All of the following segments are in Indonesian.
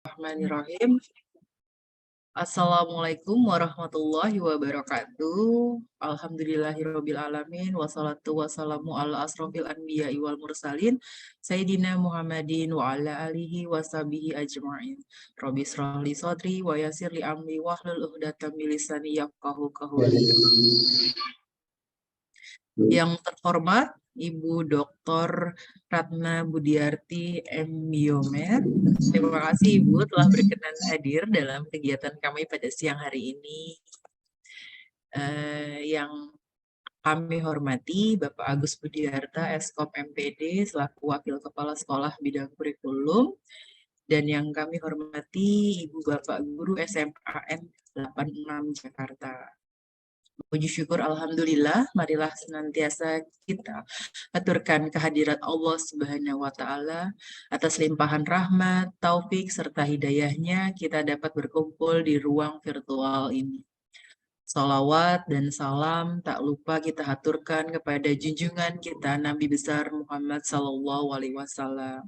Bismillahirrahmanirrahim. Assalamualaikum warahmatullahi wabarakatuh. Alhamdulillahirabbil alamin wassalatu wassalamu ala asrofil anbiya'i wal mursalin sayyidina Muhammadin wa ala alihi washabihi ajma'in. Rabbi shrah li sadri wa yassir li amri wahlul 'uqdatam min lisani yafqahu qawli. Yang terhormat Ibu Dr. Ratna Budiarti M.Biomed. Terima kasih Ibu telah berkenan hadir dalam kegiatan kami pada siang hari ini. Yang kami hormati Bapak Agus Budiarta, Eskop MPD, selaku Wakil Kepala Sekolah Bidang Kurikulum. Dan yang kami hormati Ibu Bapak Guru SMA N86 Jakarta. Puji syukur Alhamdulillah, marilah senantiasa kita aturkan kehadirat Allah Subhanahu wa Ta'ala atas limpahan rahmat, taufik, serta hidayahnya kita dapat berkumpul di ruang virtual ini. Salawat dan salam tak lupa kita haturkan kepada junjungan kita Nabi besar Muhammad SAW.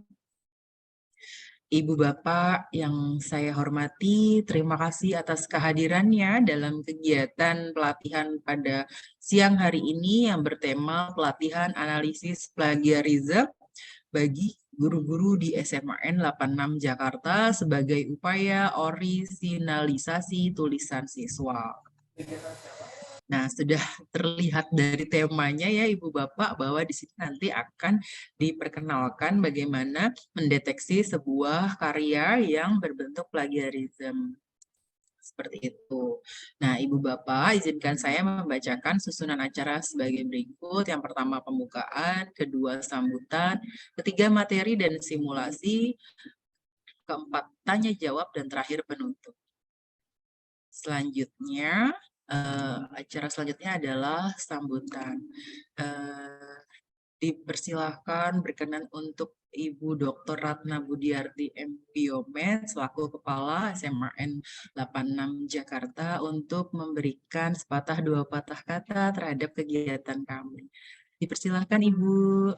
Ibu Bapak yang saya hormati, terima kasih atas kehadirannya dalam kegiatan pelatihan pada siang hari ini yang bertema pelatihan analisis plagiarisme bagi guru-guru di SMAN 86 Jakarta sebagai upaya orisinalisasi tulisan siswa. Nah, sudah terlihat dari temanya ya Ibu Bapak bahwa di sini nanti akan diperkenalkan bagaimana mendeteksi sebuah karya yang berbentuk plagiarisme. Seperti itu. Nah, Ibu Bapak, izinkan saya membacakan susunan acara sebagai berikut. Yang pertama pembukaan, kedua sambutan, ketiga materi dan simulasi, keempat tanya jawab, dan terakhir penutup. Selanjutnya, acara selanjutnya adalah sambutan. Dipersilahkan berkenan untuk Ibu Dr. Ratna Budiarti M.Biomed selaku Kepala SMAN 86 Jakarta untuk memberikan sepatah dua patah kata terhadap kegiatan kami. Dipersilahkan Ibu.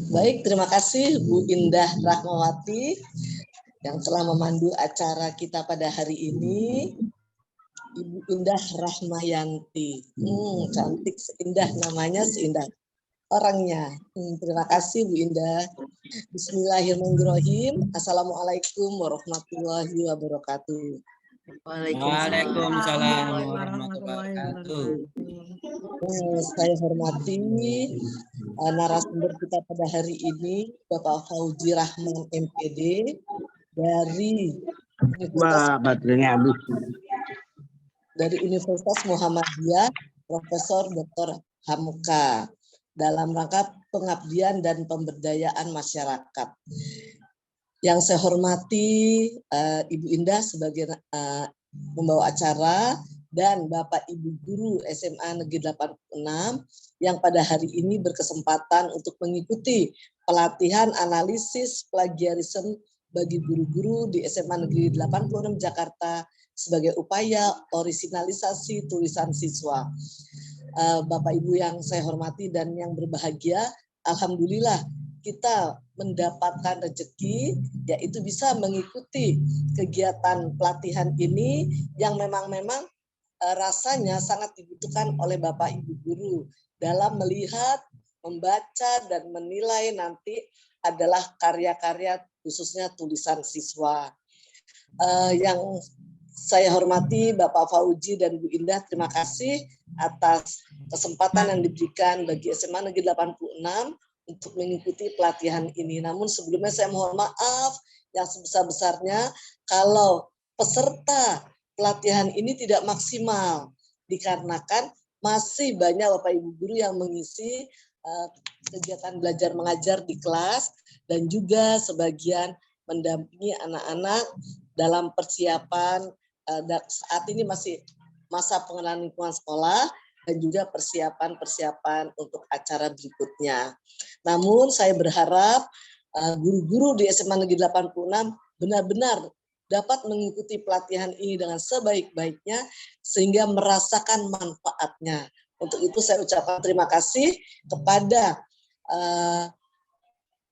Baik, terima kasih Bu Indah Rahmawati yang telah memandu acara kita pada hari ini. Ibu Indah Rahmayanti. Cantik, seindah namanya, seindah orangnya. Terima kasih Bu Indah. Bismillahirrahmanirrahim. Assalamualaikum warahmatullahi wabarakatuh. Waalaikumsalam warahmatullahi wabarakatuh. Saya hormati narasumber kita pada hari ini, Bapak Fauzi Rahman MPD dari Universitas Muhammadiyah, Profesor Dr. Hamka, dalam rangka pengabdian dan pemberdayaan masyarakat. Yang saya hormati Ibu Indah sebagai pembawa acara dan Bapak Ibu Guru SMA Negeri 86 yang pada hari ini berkesempatan untuk mengikuti pelatihan analisis plagiarisme bagi guru-guru di SMA Negeri 86 Jakarta sebagai upaya orisinalisasi tulisan siswa. Bapak Ibu yang saya hormati dan yang berbahagia, alhamdulillah kita mendapatkan rezeki, yaitu bisa mengikuti kegiatan pelatihan ini yang memang rasanya sangat dibutuhkan oleh Bapak Ibu guru dalam melihat, membaca, dan menilai nanti adalah karya-karya khususnya tulisan siswa. Yang saya hormati Bapak Fauzi dan Bu Indah, terima kasih atas kesempatan yang diberikan bagi SMA Negeri 86 untuk mengikuti pelatihan ini. Namun sebelumnya saya mohon maaf yang sebesar-besarnya kalau peserta pelatihan ini tidak maksimal dikarenakan masih banyak Bapak Ibu guru yang mengisi kegiatan belajar mengajar di kelas dan juga sebagian mendampingi anak-anak dalam persiapan saat ini masih masa pengenalan lingkungan sekolah dan juga persiapan untuk acara berikutnya. Namun saya berharap guru-guru di SMA Negeri 86 benar-benar dapat mengikuti pelatihan ini dengan sebaik-baiknya sehingga merasakan manfaatnya. Untuk itu saya ucapkan terima kasih kepada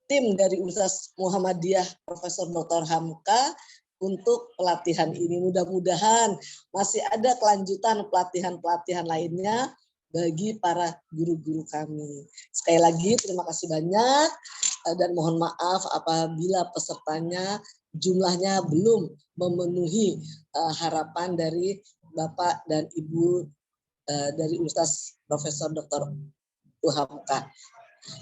tim dari Universitas Muhammadiyah Profesor Dr. Hamka untuk pelatihan ini. Mudah-mudahan masih ada kelanjutan pelatihan-pelatihan lainnya bagi para guru-guru kami. Sekali lagi terima kasih banyak dan mohon maaf apabila pesertanya jumlahnya belum memenuhi harapan dari Bapak dan Ibu dari Universitas Profesor Dr. Hamka.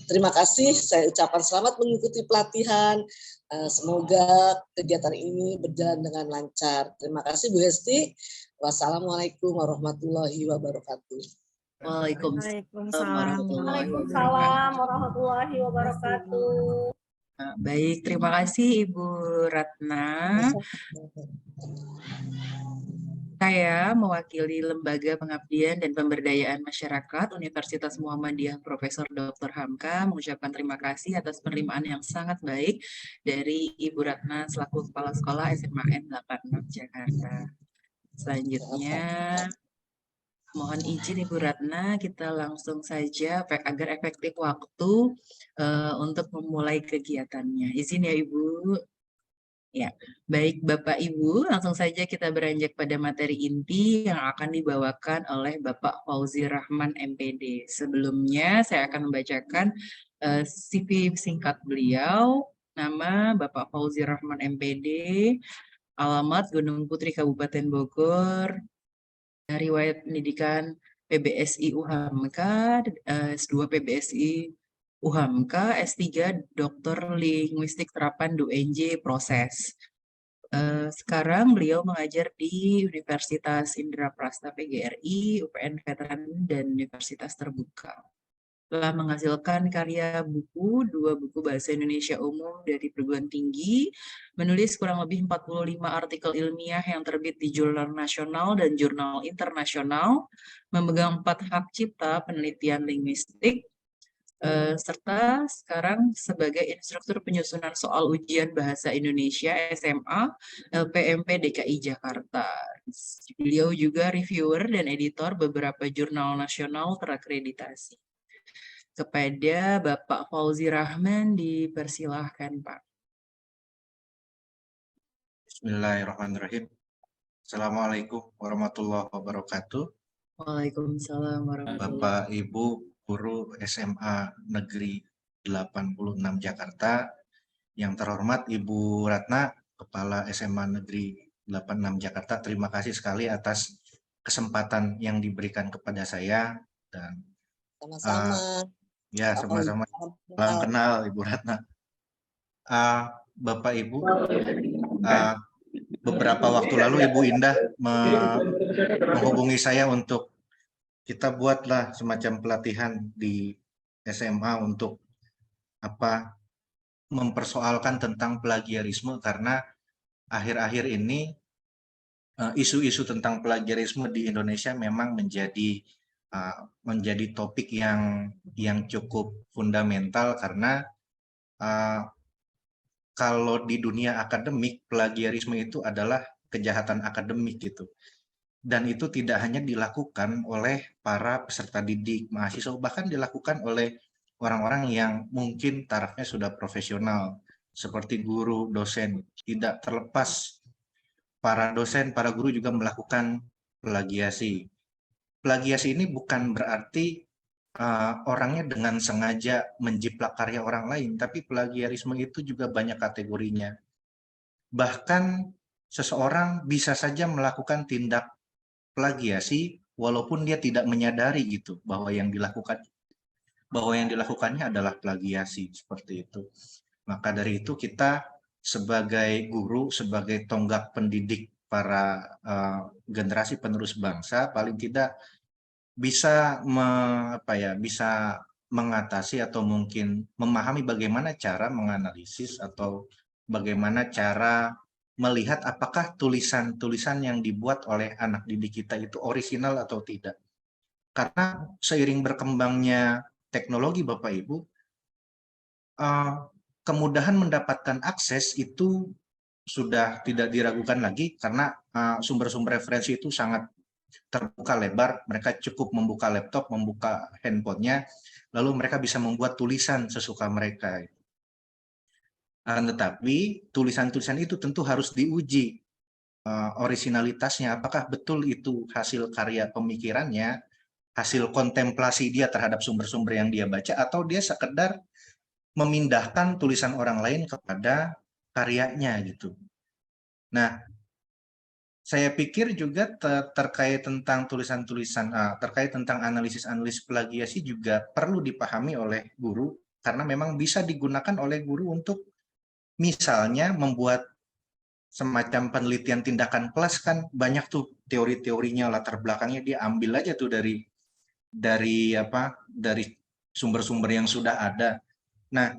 Terima kasih, saya ucapkan selamat mengikuti pelatihan. Semoga kegiatan ini berjalan dengan lancar. Terima kasih Bu Hesti. Wassalamualaikum warahmatullahi wabarakatuh. Waalaikumsalam Waalaikumsalam warahmatullahi wabarakatuh. Baik, terima kasih Ibu Ratna. Saya mewakili Lembaga Pengabdian dan Pemberdayaan Masyarakat Universitas Muhammadiyah Profesor Dr. Hamka mengucapkan terima kasih atas penerimaan yang sangat baik dari Ibu Ratna selaku Kepala Sekolah SMAN 86 Jakarta. Selanjutnya, mohon izin Ibu Ratna, kita langsung saja agar efektif waktu untuk memulai kegiatannya. Izin ya Ibu. Ya, baik Bapak Ibu, langsung saja kita beranjak pada materi inti yang akan dibawakan oleh Bapak Fauzi Rahman MPD. Sebelumnya saya akan membacakan CV singkat beliau. Nama Bapak Fauzi Rahman MPD, alamat Gunung Putri Kabupaten Bogor, riwayat pendidikan PBSI UHAMKA, S2 PBSI UHAMKA, S3 Doktor Linguistik Terapan DUNJ Proses. Sekarang beliau mengajar di Universitas Indraprasta PGRI, UPN Veteran, dan Universitas Terbuka. Telah menghasilkan karya buku, 2 buku bahasa Indonesia umum dari perguruan tinggi, menulis kurang lebih 45 artikel ilmiah yang terbit di jurnal nasional dan jurnal internasional, memegang 4 hak cipta penelitian linguistik, serta sekarang sebagai instruktur penyusunan soal ujian bahasa Indonesia SMA LPMP DKI Jakarta. Beliau juga reviewer dan editor beberapa jurnal nasional terakreditasi. Kepada Bapak Fauzi Rahman dipersilahkan, Pak. Bismillahirrahmanirrahim. Assalamualaikum warahmatullahi wabarakatuh. Waalaikumsalam warahmatullahi Bapak Ibu Guru SMA Negeri 86 Jakarta, yang terhormat Ibu Ratna, Kepala SMA Negeri 86 Jakarta, terima kasih sekali atas kesempatan yang diberikan kepada saya dan Sama-sama. ya sama-sama. Salam kenal Ibu Ratna. Bapak Ibu, beberapa waktu lalu Ibu Indah menghubungi saya untuk kita buatlah semacam pelatihan di SMA untuk mempersoalkan tentang plagiarisme, karena akhir-akhir ini isu-isu tentang plagiarisme di Indonesia memang menjadi topik yang cukup fundamental, karena kalau di dunia akademik plagiarisme itu adalah kejahatan akademik gitu. Dan itu tidak hanya dilakukan oleh para peserta didik, mahasiswa, bahkan dilakukan oleh orang-orang yang mungkin tarafnya sudah profesional, seperti guru, dosen. Tidak terlepas, para dosen, para guru juga melakukan plagiasi. Plagiasi ini bukan berarti orangnya dengan sengaja menjiplak karya orang lain, tapi plagiarisme itu juga banyak kategorinya. Bahkan seseorang bisa saja melakukan tindak plagiasi walaupun dia tidak menyadari gitu bahwa yang dilakukannya adalah plagiasi, seperti itu. Maka dari itu kita sebagai guru, sebagai tonggak pendidik para generasi penerus bangsa, paling tidak bisa bisa mengatasi atau mungkin memahami bagaimana cara menganalisis atau bagaimana cara melihat apakah tulisan-tulisan yang dibuat oleh anak didik kita itu orisinal atau tidak. Karena seiring berkembangnya teknologi Bapak Ibu, kemudahan mendapatkan akses itu sudah tidak diragukan lagi, karena sumber-sumber referensi itu sangat terbuka lebar. Mereka cukup membuka laptop, membuka handphonenya, lalu mereka bisa membuat tulisan sesuka mereka. Tetapi tulisan-tulisan itu tentu harus diuji orisinalitasnya, apakah betul itu hasil karya pemikirannya, hasil kontemplasi dia terhadap sumber-sumber yang dia baca, atau dia sekedar memindahkan tulisan orang lain kepada karyanya gitu. Nah, saya pikir juga terkait tentang tulisan-tulisan, terkait tentang analisis-analisis plagiasi juga perlu dipahami oleh guru, karena memang bisa digunakan oleh guru untuk misalnya membuat semacam penelitian tindakan kelas. Kan banyak tuh teori-teorinya, latar belakangnya dia ambil aja tuh dari sumber-sumber yang sudah ada. Nah,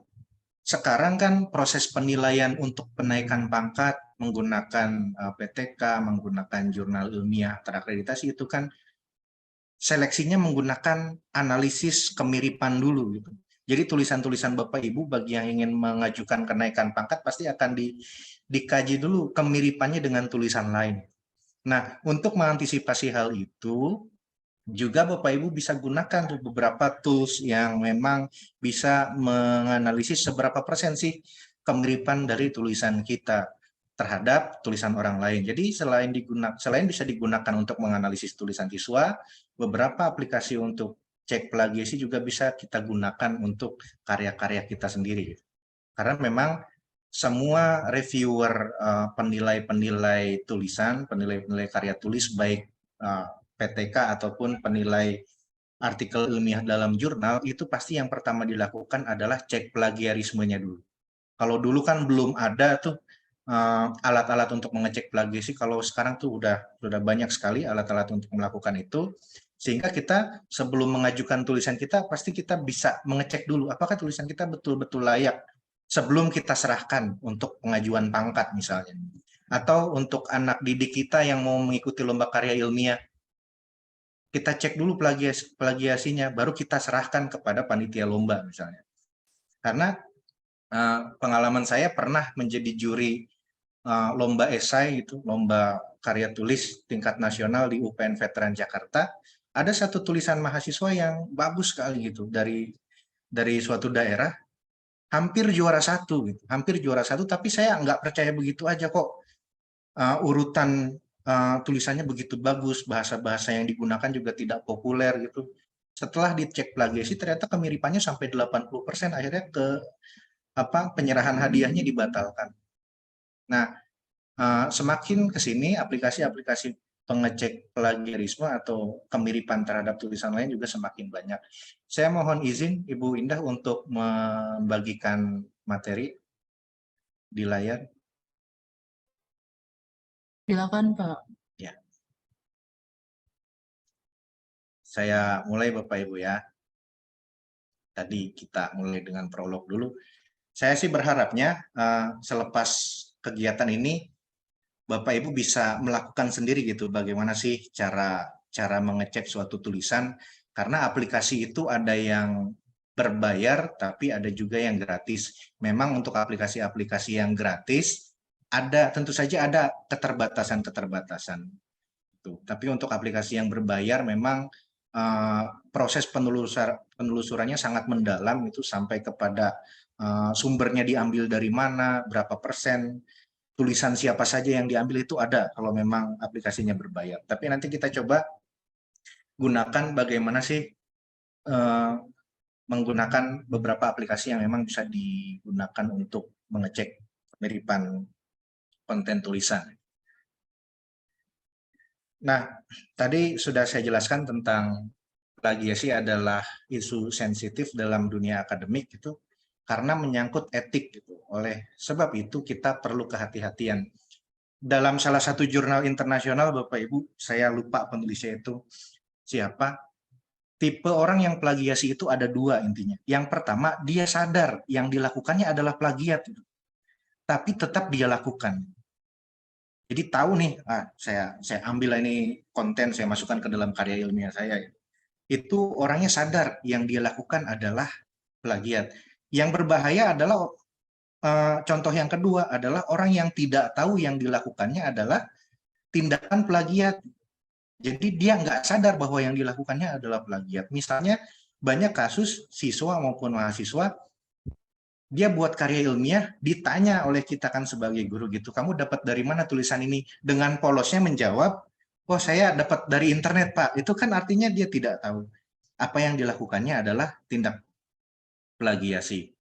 sekarang kan proses penilaian untuk penaikan pangkat menggunakan PTK, menggunakan jurnal ilmiah terakreditasi itu kan seleksinya menggunakan analisis kemiripan dulu gitu. Jadi tulisan-tulisan Bapak Ibu bagi yang ingin mengajukan kenaikan pangkat pasti akan dikaji dulu kemiripannya dengan tulisan lain. Nah, untuk mengantisipasi hal itu, juga Bapak Ibu bisa gunakan tuh beberapa tools yang memang bisa menganalisis seberapa persen sih kemiripan dari tulisan kita terhadap tulisan orang lain. Jadi selain bisa digunakan untuk menganalisis tulisan siswa, beberapa aplikasi untuk cek plagiasi juga bisa kita gunakan untuk karya-karya kita sendiri. Karena memang semua reviewer, penilai-penilai tulisan, penilai-penilai karya tulis baik PTK ataupun penilai artikel ilmiah dalam jurnal, itu pasti yang pertama dilakukan adalah cek plagiarismenya dulu. Kalau dulu kan belum ada tuh alat-alat untuk mengecek plagiasi, kalau sekarang tuh sudah banyak sekali alat-alat untuk melakukan itu, sehingga kita sebelum mengajukan tulisan kita pasti kita bisa mengecek dulu apakah tulisan kita betul-betul layak sebelum kita serahkan untuk pengajuan pangkat misalnya. Atau untuk anak didik kita yang mau mengikuti lomba karya ilmiah, kita cek dulu plagiasinya, baru kita serahkan kepada panitia lomba misalnya. Karena pengalaman saya pernah menjadi juri lomba esai itu, lomba karya tulis tingkat nasional di UPN Veteran Jakarta. Ada satu tulisan mahasiswa yang bagus sekali gitu dari suatu daerah, hampir juara satu gitu, tapi saya nggak percaya begitu aja kok. Urutan tulisannya begitu bagus, bahasa-bahasa yang digunakan juga tidak populer gitu. Setelah dicek plagiasi ternyata kemiripannya sampai 80%, akhirnya penyerahan hadiahnya dibatalkan. Nah, semakin ke sini aplikasi-aplikasi pengecek plagiarisme atau kemiripan terhadap tulisan lain juga semakin banyak. Saya mohon izin Ibu Indah untuk membagikan materi di layar. Silakan, Pak. Ya. Saya mulai Bapak Ibu ya. Tadi kita mulai dengan prolog dulu. Saya sih berharapnya selepas kegiatan ini Bapak Ibu bisa melakukan sendiri gitu, bagaimana sih cara mengecek suatu tulisan, karena aplikasi itu ada yang berbayar tapi ada juga yang gratis. Memang untuk aplikasi-aplikasi yang gratis tentu saja ada keterbatasan. Tapi untuk aplikasi yang berbayar memang proses penelusurannya sangat mendalam, itu sampai kepada sumbernya diambil dari mana, berapa persen, tulisan siapa saja yang diambil itu ada kalau memang aplikasinya berbayar. Tapi nanti kita coba gunakan bagaimana sih menggunakan beberapa aplikasi yang memang bisa digunakan untuk mengecek kemiripan konten tulisan. Nah, tadi sudah saya jelaskan tentang plagiasi adalah isu sensitif dalam dunia akademik gitu, karena menyangkut etik gitu. Oleh sebab itu kita perlu kehati-hatian. Dalam salah satu jurnal internasional, Bapak Ibu, saya lupa penulisnya itu siapa, tipe orang yang plagiasi itu ada dua intinya. Yang pertama, dia sadar yang dilakukannya adalah plagiat, tapi tetap dia lakukan. Jadi tahu nih, saya ambil ini konten, saya masukkan ke dalam karya ilmiah saya. Itu orangnya sadar yang dia lakukan adalah plagiat. Yang berbahaya adalah contoh yang kedua adalah orang yang tidak tahu yang dilakukannya adalah tindakan plagiat. Jadi dia nggak sadar bahwa yang dilakukannya adalah plagiat. Misalnya banyak kasus siswa maupun mahasiswa dia buat karya ilmiah, ditanya oleh kita kan sebagai guru gitu, kamu dapat dari mana tulisan ini? Dengan polosnya menjawab, oh saya dapat dari internet Pak. Itu kan artinya dia tidak tahu. Apa yang dilakukannya adalah tindak plagiasi.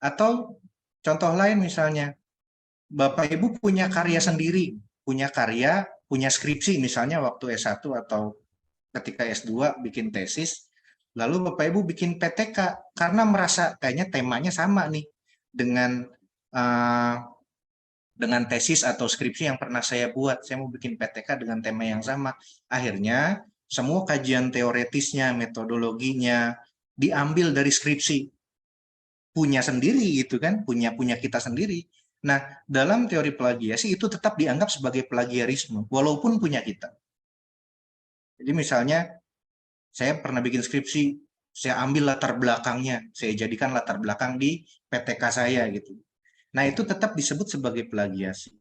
Atau contoh lain misalnya, Bapak Ibu punya karya sendiri, punya karya, punya skripsi misalnya waktu S1 atau ketika S2 bikin tesis, lalu Bapak Ibu bikin PTK karena merasa kayaknya temanya sama nih dengan uh, dengan tesis atau skripsi yang pernah saya buat. Saya mau bikin PTK dengan tema yang sama. Akhirnya semua kajian teoretisnya, metodologinya diambil dari skripsi punya sendiri gitu kan, punya kita sendiri. Nah, dalam teori plagiasi itu tetap dianggap sebagai plagiarisme walaupun punya kita. Jadi misalnya saya pernah bikin skripsi, saya ambil latar belakangnya, saya jadikan latar belakang di PTK saya gitu. Nah, itu tetap disebut sebagai plagiasi.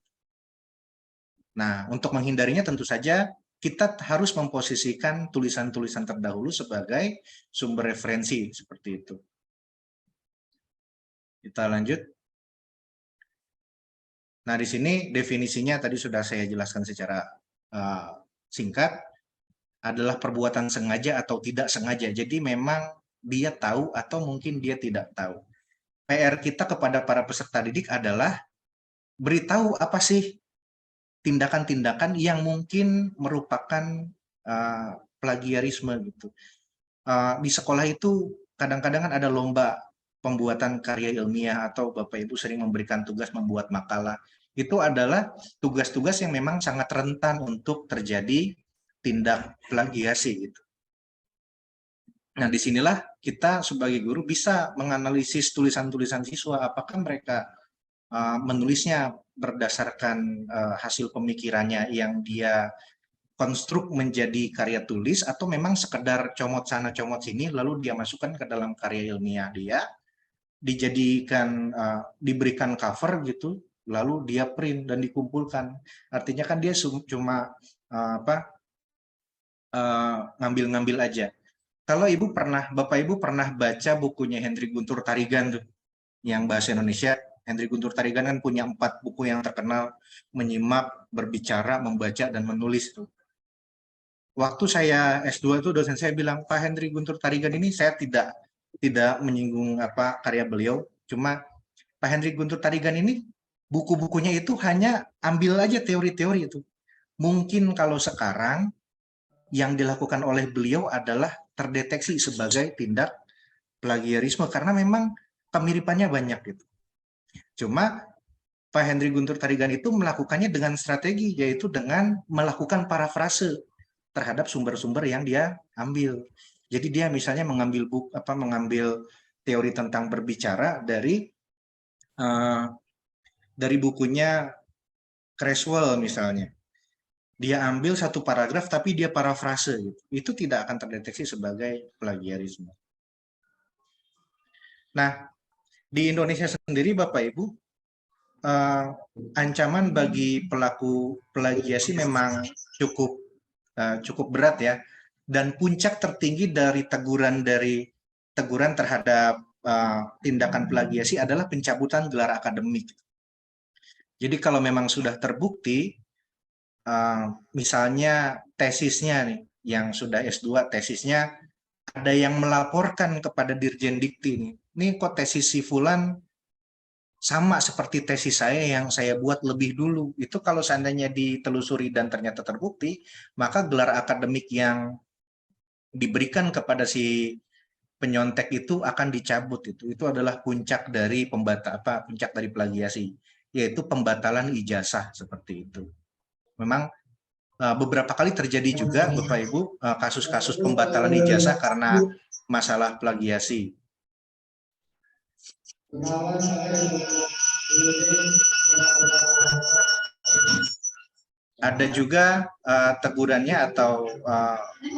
Nah, untuk menghindarinya tentu saja kita harus memposisikan tulisan-tulisan terdahulu sebagai sumber referensi seperti itu. Kita lanjut. Nah, di sini definisinya tadi sudah saya jelaskan secara singkat, adalah perbuatan sengaja atau tidak sengaja. Jadi memang dia tahu atau mungkin dia tidak tahu. PR kita kepada para peserta didik adalah beritahu apa sih tindakan-tindakan yang mungkin merupakan plagiarisme gitu. Di sekolah itu kadang-kadang ada lomba pembuatan karya ilmiah atau Bapak Ibu sering memberikan tugas membuat makalah. Itu adalah tugas-tugas yang memang sangat rentan untuk terjadi tindak plagiasi gitu. Nah, disinilah kita sebagai guru bisa menganalisis tulisan-tulisan siswa, apakah mereka menulisnya berdasarkan hasil pemikirannya yang dia konstruk menjadi karya tulis atau memang sekedar comot sana comot sini lalu dia masukkan ke dalam karya ilmiah dia, dijadikan diberikan cover gitu, lalu dia print dan dikumpulkan. Artinya kan dia cuma ngambil-ngambil aja. Kalau Bapak Ibu pernah baca bukunya Hendrik Guntur Tarigan tuh, yang bahasa Indonesia. Hendrik Guntur Tarigan kan punya 4 buku yang terkenal, Menyimak, Berbicara, Membaca, dan Menulis tuh. Waktu saya S2 itu dosen saya bilang, Pak Hendrik Guntur Tarigan ini saya tidak menyinggung karya beliau, cuma Pak Hendrik Guntur Tarigan ini buku-bukunya itu hanya ambil aja teori-teori itu. Mungkin kalau sekarang yang dilakukan oleh beliau adalah terdeteksi sebagai tindak plagiarisme karena memang kemiripannya banyak gitu. Cuma Pak Hendrik Guntur Tarigan itu melakukannya dengan strategi, yaitu dengan melakukan parafrase terhadap sumber-sumber yang dia ambil. Jadi dia misalnya mengambil teori tentang berbicara dari bukunya Creswell misalnya. Dia ambil satu paragraf tapi dia parafrase gitu. Itu tidak akan terdeteksi sebagai plagiarisme. Nah, di Indonesia sendiri Bapak Ibu, ancaman bagi pelaku plagiasi memang cukup berat ya, dan puncak tertinggi dari teguran terhadap tindakan plagiasi adalah pencabutan gelar akademik. Jadi kalau memang sudah terbukti, misalnya tesisnya nih, yang sudah S2 tesisnya ada yang melaporkan kepada Dirjen Dikti nih, ini kok tesis si Fulan sama seperti tesis saya yang saya buat lebih dulu. Itu kalau seandainya ditelusuri dan ternyata terbukti, maka gelar akademik yang diberikan kepada si penyontek itu akan dicabut. Itu adalah puncak dari puncak dari plagiasi, yaitu pembatalan ijazah seperti itu. Memang beberapa kali terjadi juga Bapak Ibu kasus-kasus pembatalan ijazah karena masalah plagiasi. Ada juga tegurannya atau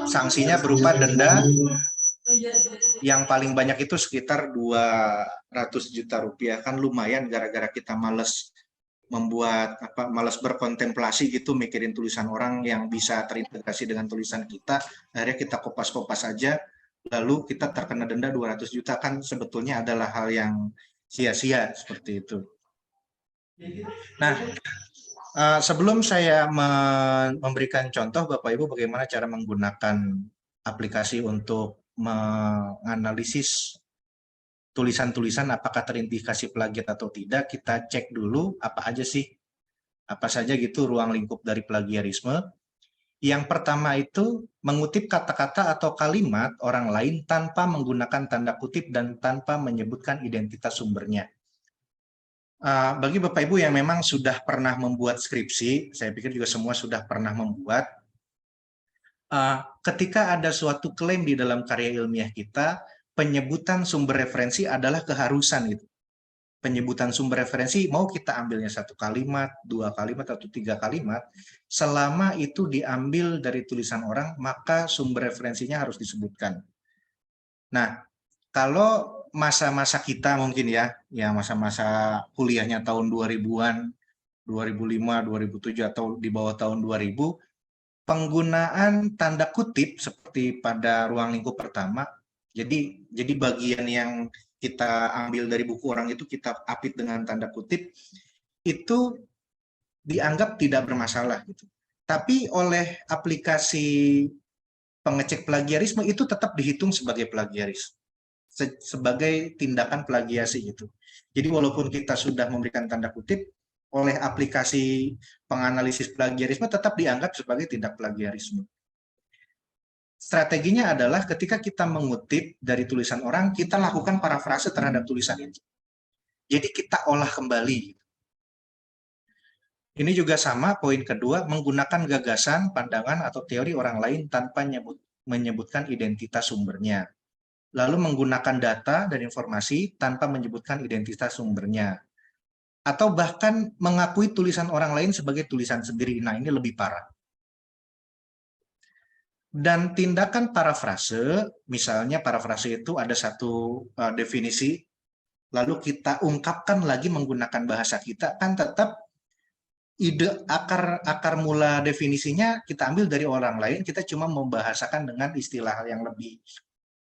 sanksinya berupa denda yang paling banyak itu sekitar 200 juta rupiah. Kan lumayan gara-gara kita males berkontemplasi gitu, mikirin tulisan orang yang bisa terintegrasi dengan tulisan kita, akhirnya kita kopas-kopas aja, lalu kita terkena denda 200 juta kan sebetulnya adalah hal yang sia-sia seperti itu. Nah, sebelum saya memberikan contoh Bapak Ibu bagaimana cara menggunakan aplikasi untuk menganalisis tulisan-tulisan apakah terindikasi plagiat atau tidak, kita cek dulu apa saja gitu ruang lingkup dari plagiarisme. Yang pertama itu mengutip kata-kata atau kalimat orang lain tanpa menggunakan tanda kutip dan tanpa menyebutkan identitas sumbernya. Bagi Bapak Ibu yang memang sudah pernah membuat skripsi, saya pikir juga semua sudah pernah membuat, ketika ada suatu klaim di dalam karya ilmiah kita, penyebutan sumber referensi adalah keharusan gitu. Penyebutan sumber referensi mau kita ambilnya 1 kalimat, 2 kalimat, atau 3 kalimat, selama itu diambil dari tulisan orang, maka sumber referensinya harus disebutkan. Nah, kalau masa-masa kita mungkin ya masa-masa kuliahnya tahun 2000-an, 2005, 2007 atau di bawah tahun 2000, penggunaan tanda kutip seperti pada ruang lingkup pertama, jadi bagian yang kita ambil dari buku orang itu kita apit dengan tanda kutip, itu dianggap tidak bermasalah gitu. Tapi oleh aplikasi pengecek plagiarisme itu tetap dihitung sebagai plagiaris, sebagai tindakan plagiasi itu. Jadi walaupun kita sudah memberikan tanda kutip, oleh aplikasi penganalisis plagiarisme tetap dianggap sebagai tindak plagiarisme. Strateginya adalah ketika kita mengutip dari tulisan orang, kita lakukan parafrase terhadap tulisan itu. Jadi kita olah kembali. Ini juga sama, poin kedua, menggunakan gagasan, pandangan, atau teori orang lain tanpa menyebutkan identitas sumbernya. Lalu menggunakan data dan informasi tanpa menyebutkan identitas sumbernya. Atau bahkan mengakui tulisan orang lain sebagai tulisan sendiri. Nah, ini lebih parah. Dan tindakan parafrase, misalnya parafrase itu ada satu definisi, lalu kita ungkapkan lagi menggunakan bahasa kita, kan tetap ide akar mula definisinya kita ambil dari orang lain, kita cuma membahasakan dengan istilah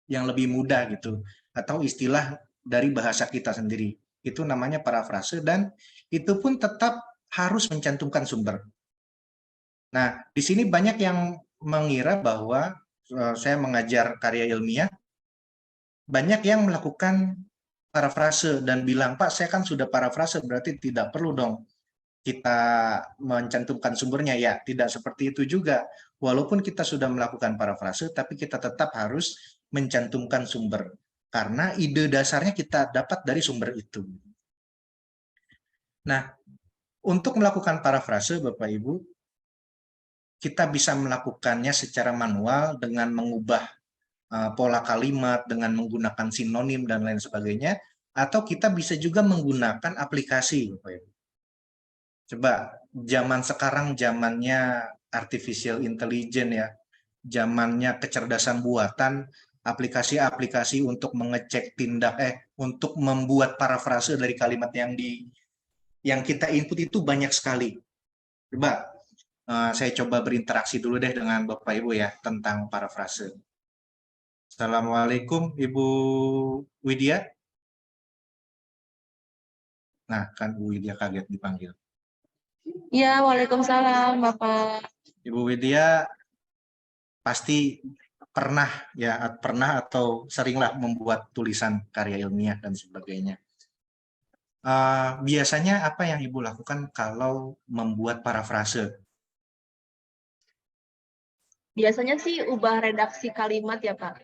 yang lebih mudah gitu, atau istilah dari bahasa kita sendiri. Itu namanya parafrase, dan itu pun tetap harus mencantumkan sumber. Nah, di sini banyak yang mengira bahwa saya mengajar karya ilmiah, banyak yang melakukan parafrase dan bilang, Pak, saya kan sudah parafrase, berarti tidak perlu dong kita mencantumkan sumbernya. Ya, tidak seperti itu juga. Walaupun kita sudah melakukan parafrase, tapi kita tetap harus mencantumkan sumber. Karena ide dasarnya kita dapat dari sumber itu. Nah, untuk melakukan parafrase, Bapak Ibu, kita bisa melakukannya secara manual dengan mengubah pola kalimat, dengan menggunakan sinonim, dan lain sebagainya. Atau kita bisa juga menggunakan aplikasi, Bapak Ibu. Coba, zaman sekarang zamannya artificial intelligence ya, zamannya kecerdasan buatan, aplikasi-aplikasi untuk mengecek untuk membuat parafrase dari kalimat yang kita input itu banyak sekali. Coba, saya coba berinteraksi dulu deh dengan Bapak Ibu ya tentang parafrase. Assalamualaikum Ibu Widya. Nah, kan Bu Widya kaget dipanggil. Ya, Waalaikumsalam, Bapak. Ibu Widya pasti pernah atau seringlah membuat tulisan karya ilmiah dan sebagainya. Biasanya apa yang Ibu lakukan kalau membuat parafrase? Biasanya sih ubah redaksi kalimat ya, Pak.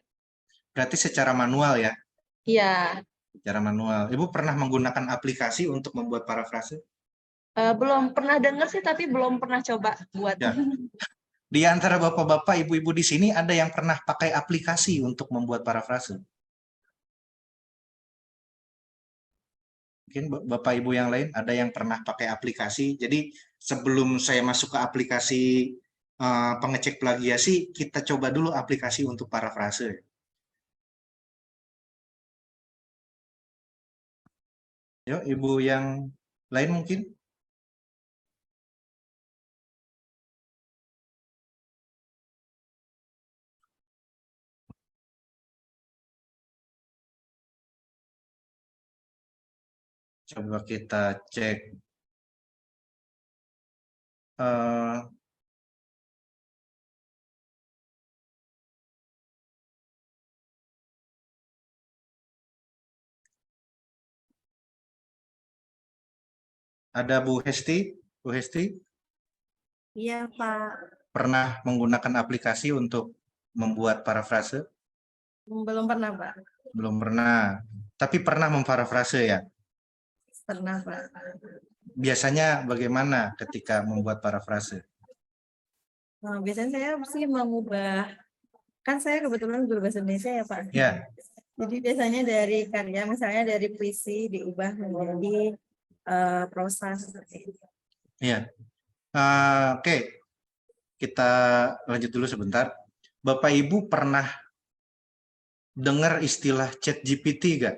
Berarti secara manual ya? Iya, Secara manual. Ibu pernah menggunakan aplikasi untuk membuat parafrase? belum pernah dengar sih, tapi belum pernah coba buat. Ya. Di antara bapak-bapak, ibu-ibu di sini ada yang pernah pakai aplikasi untuk membuat parafrase? Mungkin bapak ibu yang lain ada yang pernah pakai aplikasi. Jadi sebelum saya masuk ke aplikasi pengecek plagiasi, kita coba dulu aplikasi untuk parafrase. Yuk, ibu yang lain mungkin. Coba kita cek. Ada Bu Hesti? Bu Hesti Iya, Pak. pernah menggunakan aplikasi untuk membuat parafrase? Belum pernah, Pak. Belum pernah. Tapi pernah memparafrase ya? Pernah, Pak. Biasanya bagaimana ketika membuat parafrase? Nah, biasanya saya sih mengubah, kan saya kebetulan guru bahasa Indonesia ya, Pak. Ya, Jadi biasanya dari karya, misalnya dari puisi diubah menjadi prosa seperti itu. ya. Oke, kita lanjut dulu sebentar. Bapak Ibu pernah dengar istilah ChatGPT nggak?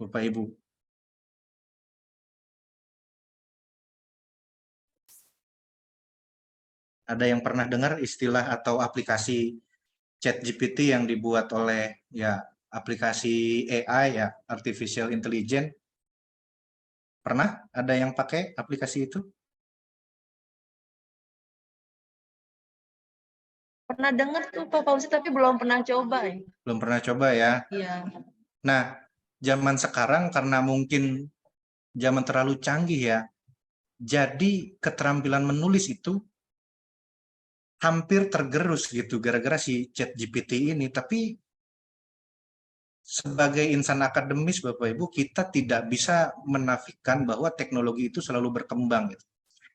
Bapak Ibu? Ada yang pernah dengar istilah atau aplikasi ChatGPT yang dibuat oleh ya aplikasi AI ya, Artificial Intelligence? Pernah ada yang pakai aplikasi itu? Pernah dengar tuh Pak Fauzi, tapi belum pernah coba ya. Belum pernah coba ya. Iya. Nah, zaman sekarang karena mungkin zaman terlalu canggih ya, jadi keterampilan menulis itu hampir tergerus gitu gara-gara si ChatGPT ini. Tapi sebagai insan akademis Bapak Ibu, kita tidak bisa menafikan bahwa teknologi itu selalu berkembang gitu.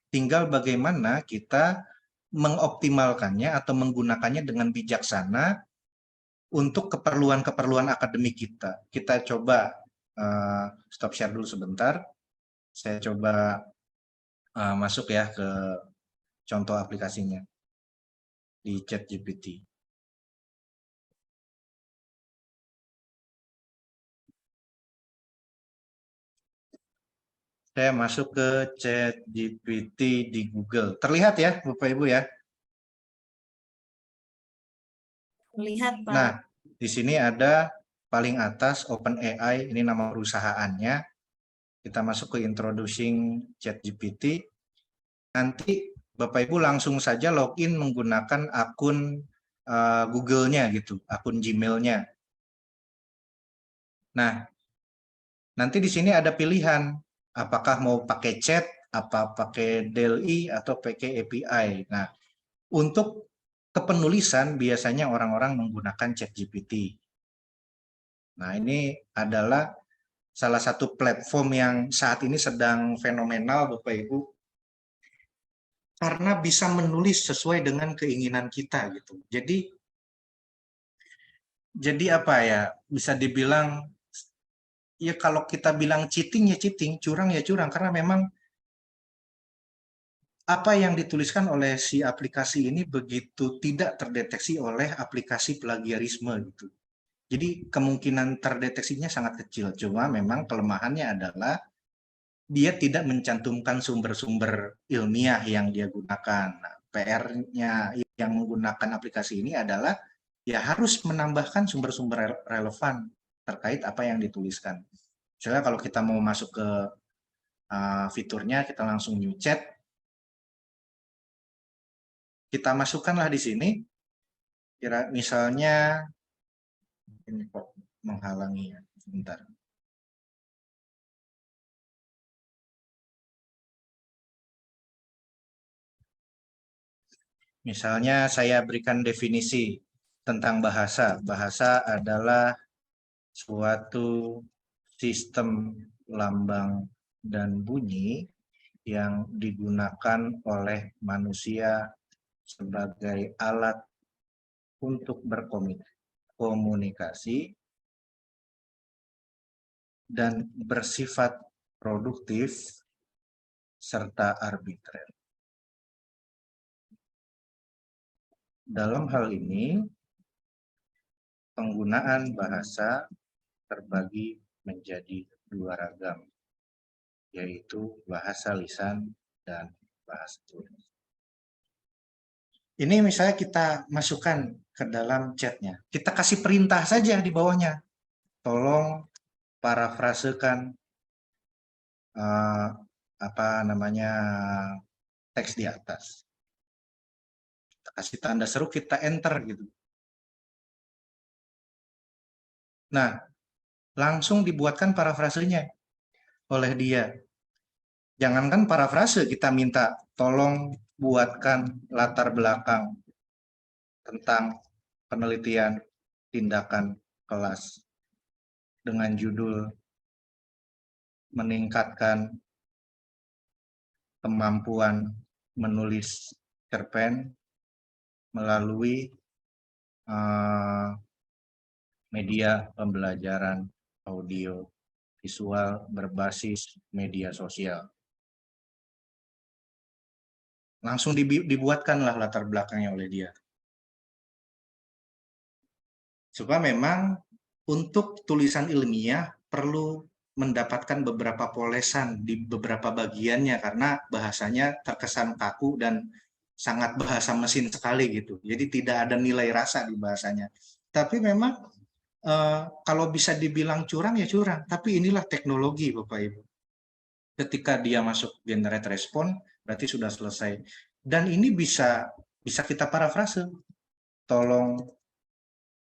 Tinggal bagaimana kita mengoptimalkannya atau menggunakannya dengan bijaksana untuk keperluan-keperluan akademik kita. Kita coba stop share dulu sebentar. Saya coba masuk ya ke contoh aplikasinya di ChatGPT. Saya masuk ke ChatGPT di Google. Terlihat ya, Bapak Ibu ya? Lihat, Pak. Nah, di sini ada paling atas OpenAI, ini nama perusahaannya. Kita masuk ke Introducing ChatGPT. Nanti Bapak Ibu langsung saja login menggunakan akun Google-nya gitu, akun Gmail-nya. Nah, nanti di sini ada pilihan, apakah mau pakai chat, apa pakai DALL-E, atau pakai API. Nah, untuk kepenulisan biasanya orang-orang menggunakan ChatGPT. Nah, ini adalah salah satu platform yang saat ini sedang fenomenal, Bapak Ibu, karena bisa menulis sesuai dengan keinginan kita gitu. Jadi apa ya? Bisa dibilang ya kalau kita bilang cheating ya cheating, curang ya curang karena memang apa yang dituliskan oleh si aplikasi ini begitu tidak terdeteksi oleh aplikasi plagiarisme gitu. Jadi kemungkinan terdeteksinya sangat kecil. Cuma memang kelemahannya adalah dia tidak mencantumkan sumber-sumber ilmiah yang dia gunakan. Nah, PR-nya yang menggunakan aplikasi ini adalah ya harus menambahkan sumber-sumber relevan terkait apa yang dituliskan. Misalnya kalau kita mau masuk ke fiturnya, kita langsung new chat. Kita masukkanlah di sini, kira misalnya, ini kok menghalangi ya, sebentar. Misalnya saya berikan definisi tentang bahasa. Bahasa adalah suatu sistem lambang dan bunyi yang digunakan oleh manusia sebagai alat untuk berkomunikasi dan bersifat produktif serta arbitrer. Dalam hal ini, penggunaan bahasa terbagi menjadi dua ragam, yaitu bahasa lisan dan bahasa tulis. Ini misalnya kita masukkan ke dalam chatnya. Kita kasih perintah saja di bawahnya. Tolong parafrasekan apa namanya teks di atas. Kita kasih tanda seru, kita enter gitu. Nah, langsung dibuatkan parafrasenya oleh dia. Jangankan parafrase, kita minta tolong buatkan latar belakang tentang penelitian tindakan kelas dengan judul meningkatkan kemampuan menulis cerpen melalui media pembelajaran audio visual berbasis media sosial. Langsung dibuatkanlah latar belakangnya oleh dia. Supaya memang untuk tulisan ilmiah perlu mendapatkan beberapa polesan di beberapa bagiannya karena bahasanya terkesan kaku dan sangat bahasa mesin sekali gitu. Jadi tidak ada nilai rasa di bahasanya. Tapi memang kalau bisa dibilang curang ya curang, tapi inilah teknologi Bapak Ibu. Ketika dia masuk generate respon, berarti sudah selesai. Dan ini bisa kita parafrase. Tolong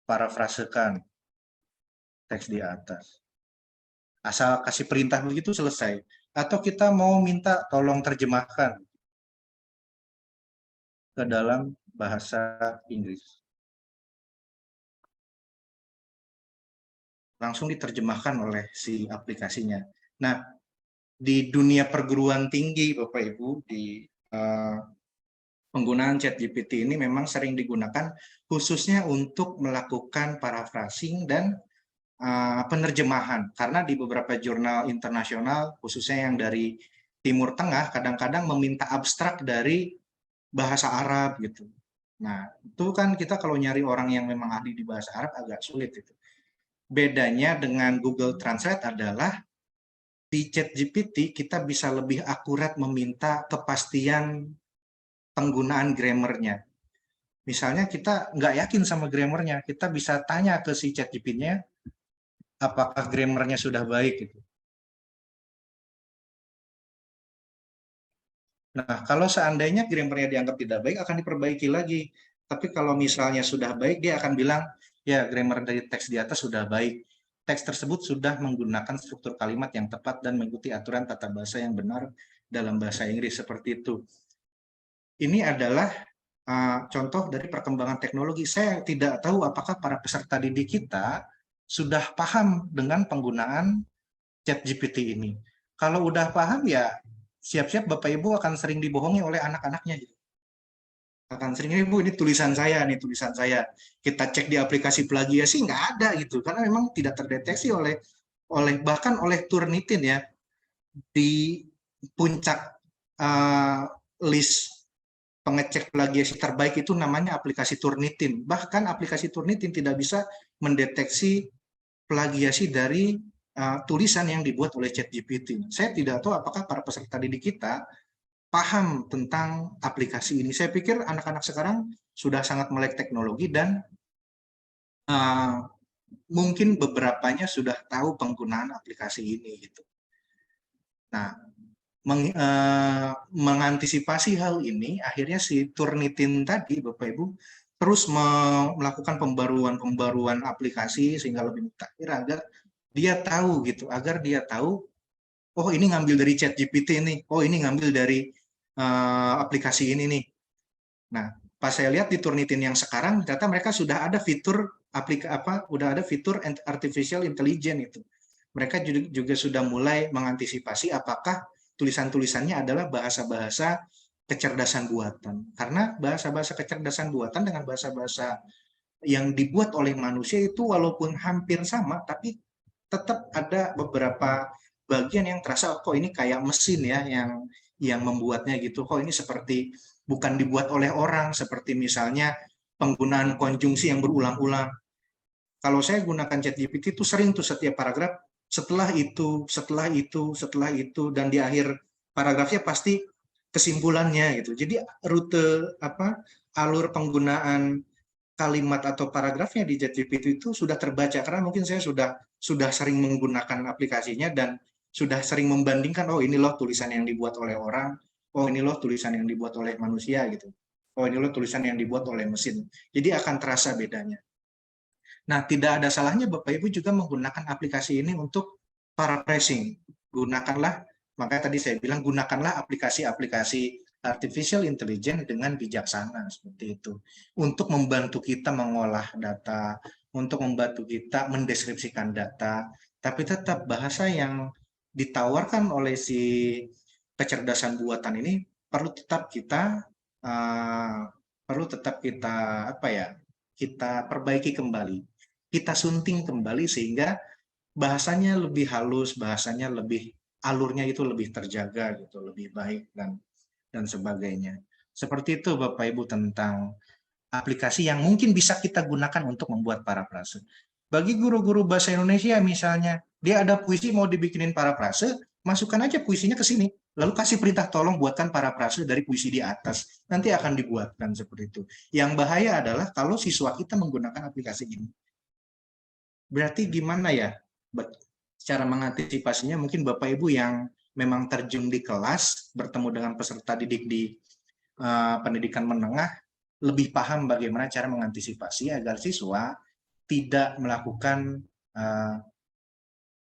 parafrasekan teks di atas. Asal kasih perintah begitu selesai. Atau kita mau minta tolong terjemahkan ke dalam bahasa Inggris. Langsung diterjemahkan oleh si aplikasinya. Nah, di dunia perguruan tinggi, Bapak Ibu, di penggunaan ChatGPT ini memang sering digunakan khususnya untuk melakukan paraphrasing dan penerjemahan. Karena di beberapa jurnal internasional, khususnya yang dari Timur Tengah, kadang-kadang meminta abstrak dari bahasa Arab gitu. Nah, itu kan kita kalau nyari orang yang memang ahli di bahasa Arab agak sulit itu. Bedanya dengan Google Translate adalah di ChatGPT kita bisa lebih akurat meminta kepastian penggunaan grammarnya. Misalnya kita nggak yakin sama grammarnya, kita bisa tanya ke si ChatGPT-nya, apakah grammarnya sudah baik gitu. Nah, kalau seandainya grammarnya dianggap tidak baik, akan diperbaiki lagi. Tapi kalau misalnya sudah baik, dia akan bilang, ya grammar dari teks di atas sudah baik. Teks tersebut sudah menggunakan struktur kalimat yang tepat dan mengikuti aturan tata bahasa yang benar dalam bahasa Inggris, seperti itu. Ini adalah contoh dari perkembangan teknologi. Saya tidak tahu apakah para peserta didik kita sudah paham dengan penggunaan ChatGPT ini. Kalau udah paham ya siap-siap Bapak Ibu akan sering dibohongi oleh anak-anaknya. Akan sering, Ibu ini tulisan saya, nih tulisan saya. Kita cek di aplikasi plagiasi nggak ada gitu, karena memang tidak terdeteksi oleh bahkan oleh Turnitin ya, di puncak list pengecek plagiasi terbaik itu namanya aplikasi Turnitin. Bahkan aplikasi Turnitin tidak bisa mendeteksi plagiasi dari tulisan yang dibuat oleh ChatGPT. Saya tidak tahu apakah para peserta didik kita paham tentang aplikasi ini. Saya pikir anak-anak sekarang sudah sangat melek teknologi dan mungkin beberapanya sudah tahu penggunaan aplikasi ini. Gitu. Nah, mengantisipasi hal ini, akhirnya si Turnitin tadi, Bapak Ibu, terus melakukan pembaruan aplikasi sehingga lebih mutakhir agar dia tahu gitu, agar dia tahu, oh ini ngambil dari ChatGPT ini, oh ini ngambil dari aplikasi ini nih. Nah, pas saya lihat di Turnitin yang sekarang, ternyata mereka sudah ada fitur udah ada fitur artificial intelligence itu. Mereka juga sudah mulai mengantisipasi apakah tulisan-tulisannya adalah bahasa-bahasa kecerdasan buatan. Karena bahasa-bahasa kecerdasan buatan dengan bahasa-bahasa yang dibuat oleh manusia itu walaupun hampir sama, tapi tetap ada beberapa bagian yang terasa, kok ini kayak mesin ya yang membuatnya gitu. Kok ini seperti bukan dibuat oleh orang, seperti misalnya penggunaan konjungsi yang berulang-ulang. Kalau saya gunakan ChatGPT itu sering tuh setiap paragraf setelah itu, dan di akhir paragrafnya pasti kesimpulannya gitu. Jadi rute alur penggunaan kalimat atau paragrafnya di ChatGPT itu sudah terbaca karena mungkin saya sudah sering menggunakan aplikasinya dan sudah sering membandingkan, oh ini loh tulisan yang dibuat oleh orang, oh ini loh tulisan yang dibuat oleh manusia gitu. Oh ini loh tulisan yang dibuat oleh mesin. Jadi akan terasa bedanya. Nah, tidak ada salahnya Bapak Ibu juga menggunakan aplikasi ini untuk paraphrasing. Gunakanlah, makanya tadi saya bilang gunakanlah aplikasi-aplikasi artificial intelligence dengan bijaksana seperti itu. Untuk membantu kita mengolah data, untuk membantu kita mendeskripsikan data, tapi tetap bahasa yang ditawarkan oleh si kecerdasan buatan ini perlu tetap kita apa ya, kita perbaiki kembali, kita sunting kembali sehingga bahasanya lebih halus, bahasanya lebih alurnya itu lebih terjaga gitu, lebih baik dan sebagainya. Seperti itu Bapak Ibu tentang aplikasi yang mungkin bisa kita gunakan untuk membuat parafrase. Bagi guru-guru bahasa Indonesia misalnya, dia ada puisi mau dibikinin parafrase, masukkan aja puisinya ke sini. Lalu kasih perintah tolong buatkan parafrase dari puisi di atas. Nanti akan dibuatkan seperti itu. Yang bahaya adalah kalau siswa kita menggunakan aplikasi ini. Berarti gimana ya cara mengantisipasinya? Mungkin Bapak Ibu yang memang terjun di kelas, bertemu dengan peserta didik di pendidikan menengah, lebih paham bagaimana cara mengantisipasi agar siswa tidak melakukan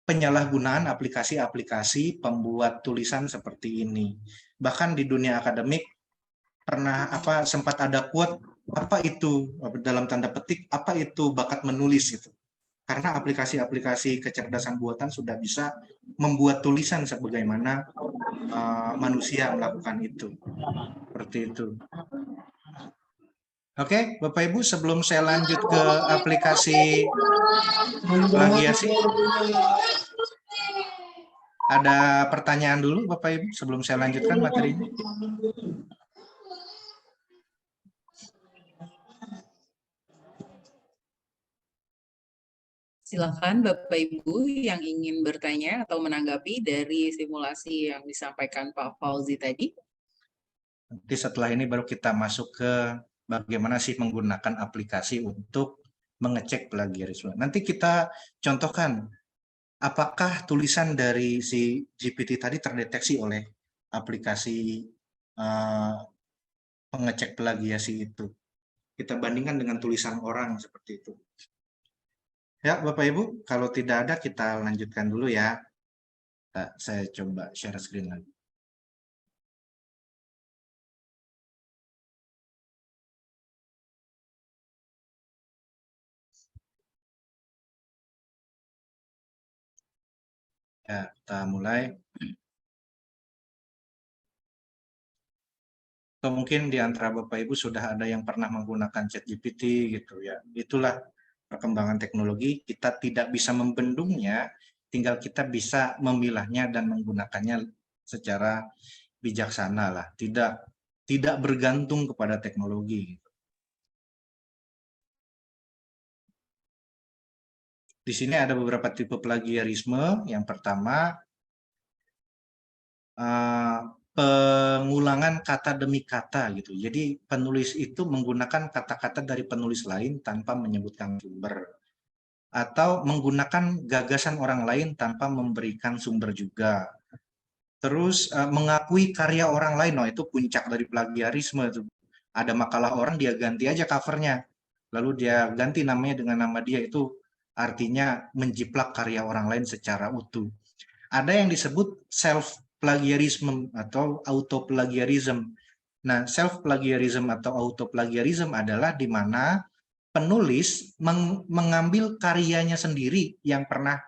penyalahgunaan aplikasi-aplikasi pembuat tulisan seperti ini. Bahkan di dunia akademik pernah sempat ada quote, apa itu dalam tanda petik, apa itu bakat menulis gitu. Karena aplikasi-aplikasi kecerdasan buatan sudah bisa membuat tulisan sebagaimana manusia melakukan itu. Seperti itu. Oke, Bapak Ibu, sebelum saya lanjut ke aplikasi plagiasi, ada pertanyaan dulu Bapak Ibu sebelum saya lanjutkan materinya. Silakan Bapak Ibu yang ingin bertanya atau menanggapi dari simulasi yang disampaikan Pak Fauzi tadi. Nanti setelah ini baru kita masuk ke bagaimana sih menggunakan aplikasi untuk mengecek plagiarisme. Nanti kita contohkan apakah tulisan dari si GPT tadi terdeteksi oleh aplikasi pengecek plagiasi itu. Kita bandingkan dengan tulisan orang seperti itu. Ya, Bapak Ibu, kalau tidak ada kita lanjutkan dulu ya. Saya coba share screen lagi. Ya, kita mulai. Atau mungkin di antara Bapak Ibu sudah ada yang pernah menggunakan ChatGPT gitu ya. Itulah perkembangan teknologi, kita tidak bisa membendungnya, tinggal kita bisa memilahnya dan menggunakannya secara bijaksana lah, tidak bergantung kepada teknologi. Di sini ada beberapa tipe plagiarisme. Yang pertama, pengulangan kata demi kata gitu. Jadi penulis itu menggunakan kata-kata dari penulis lain tanpa menyebutkan sumber. Atau menggunakan gagasan orang lain tanpa memberikan sumber juga. Terus mengakui karya orang lain, itu puncak dari plagiarisme. Ada makalah orang, dia ganti aja covernya. Lalu dia ganti namanya dengan nama dia, itu artinya menjiplak karya orang lain secara utuh. Ada yang disebut self-plagiarism atau auto-plagiarism. Nah, self-plagiarism atau auto-plagiarism adalah di mana penulis mengambil karyanya sendiri yang pernah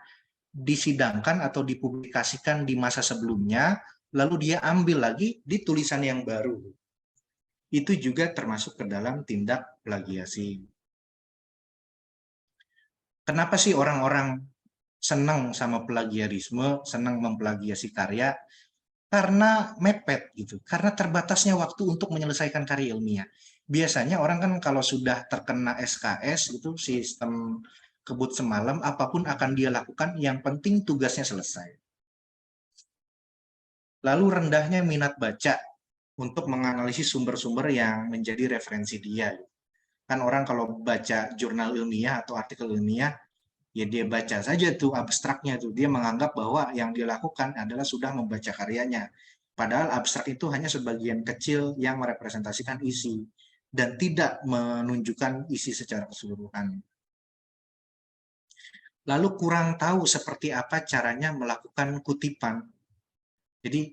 disidangkan atau dipublikasikan di masa sebelumnya, lalu dia ambil lagi di tulisan yang baru. Itu juga termasuk ke dalam tindak plagiasi. Kenapa sih orang-orang senang sama plagiarisme, senang memplagiasi karya? Karena mepet gitu, karena terbatasnya waktu untuk menyelesaikan karya ilmiah. Biasanya orang kan kalau sudah terkena SKS itu sistem kebut semalam, apapun akan dia lakukan, yang penting tugasnya selesai. Lalu rendahnya minat baca untuk menganalisis sumber-sumber yang menjadi referensi dia. Kan orang kalau baca jurnal ilmiah atau artikel ilmiah, ya dia baca saja tuh abstraknya tuh. Dia menganggap bahwa yang dilakukan adalah sudah membaca karyanya. Padahal abstrak itu hanya sebagian kecil yang merepresentasikan isi dan tidak menunjukkan isi secara keseluruhan. Lalu kurang tahu seperti apa caranya melakukan kutipan. Jadi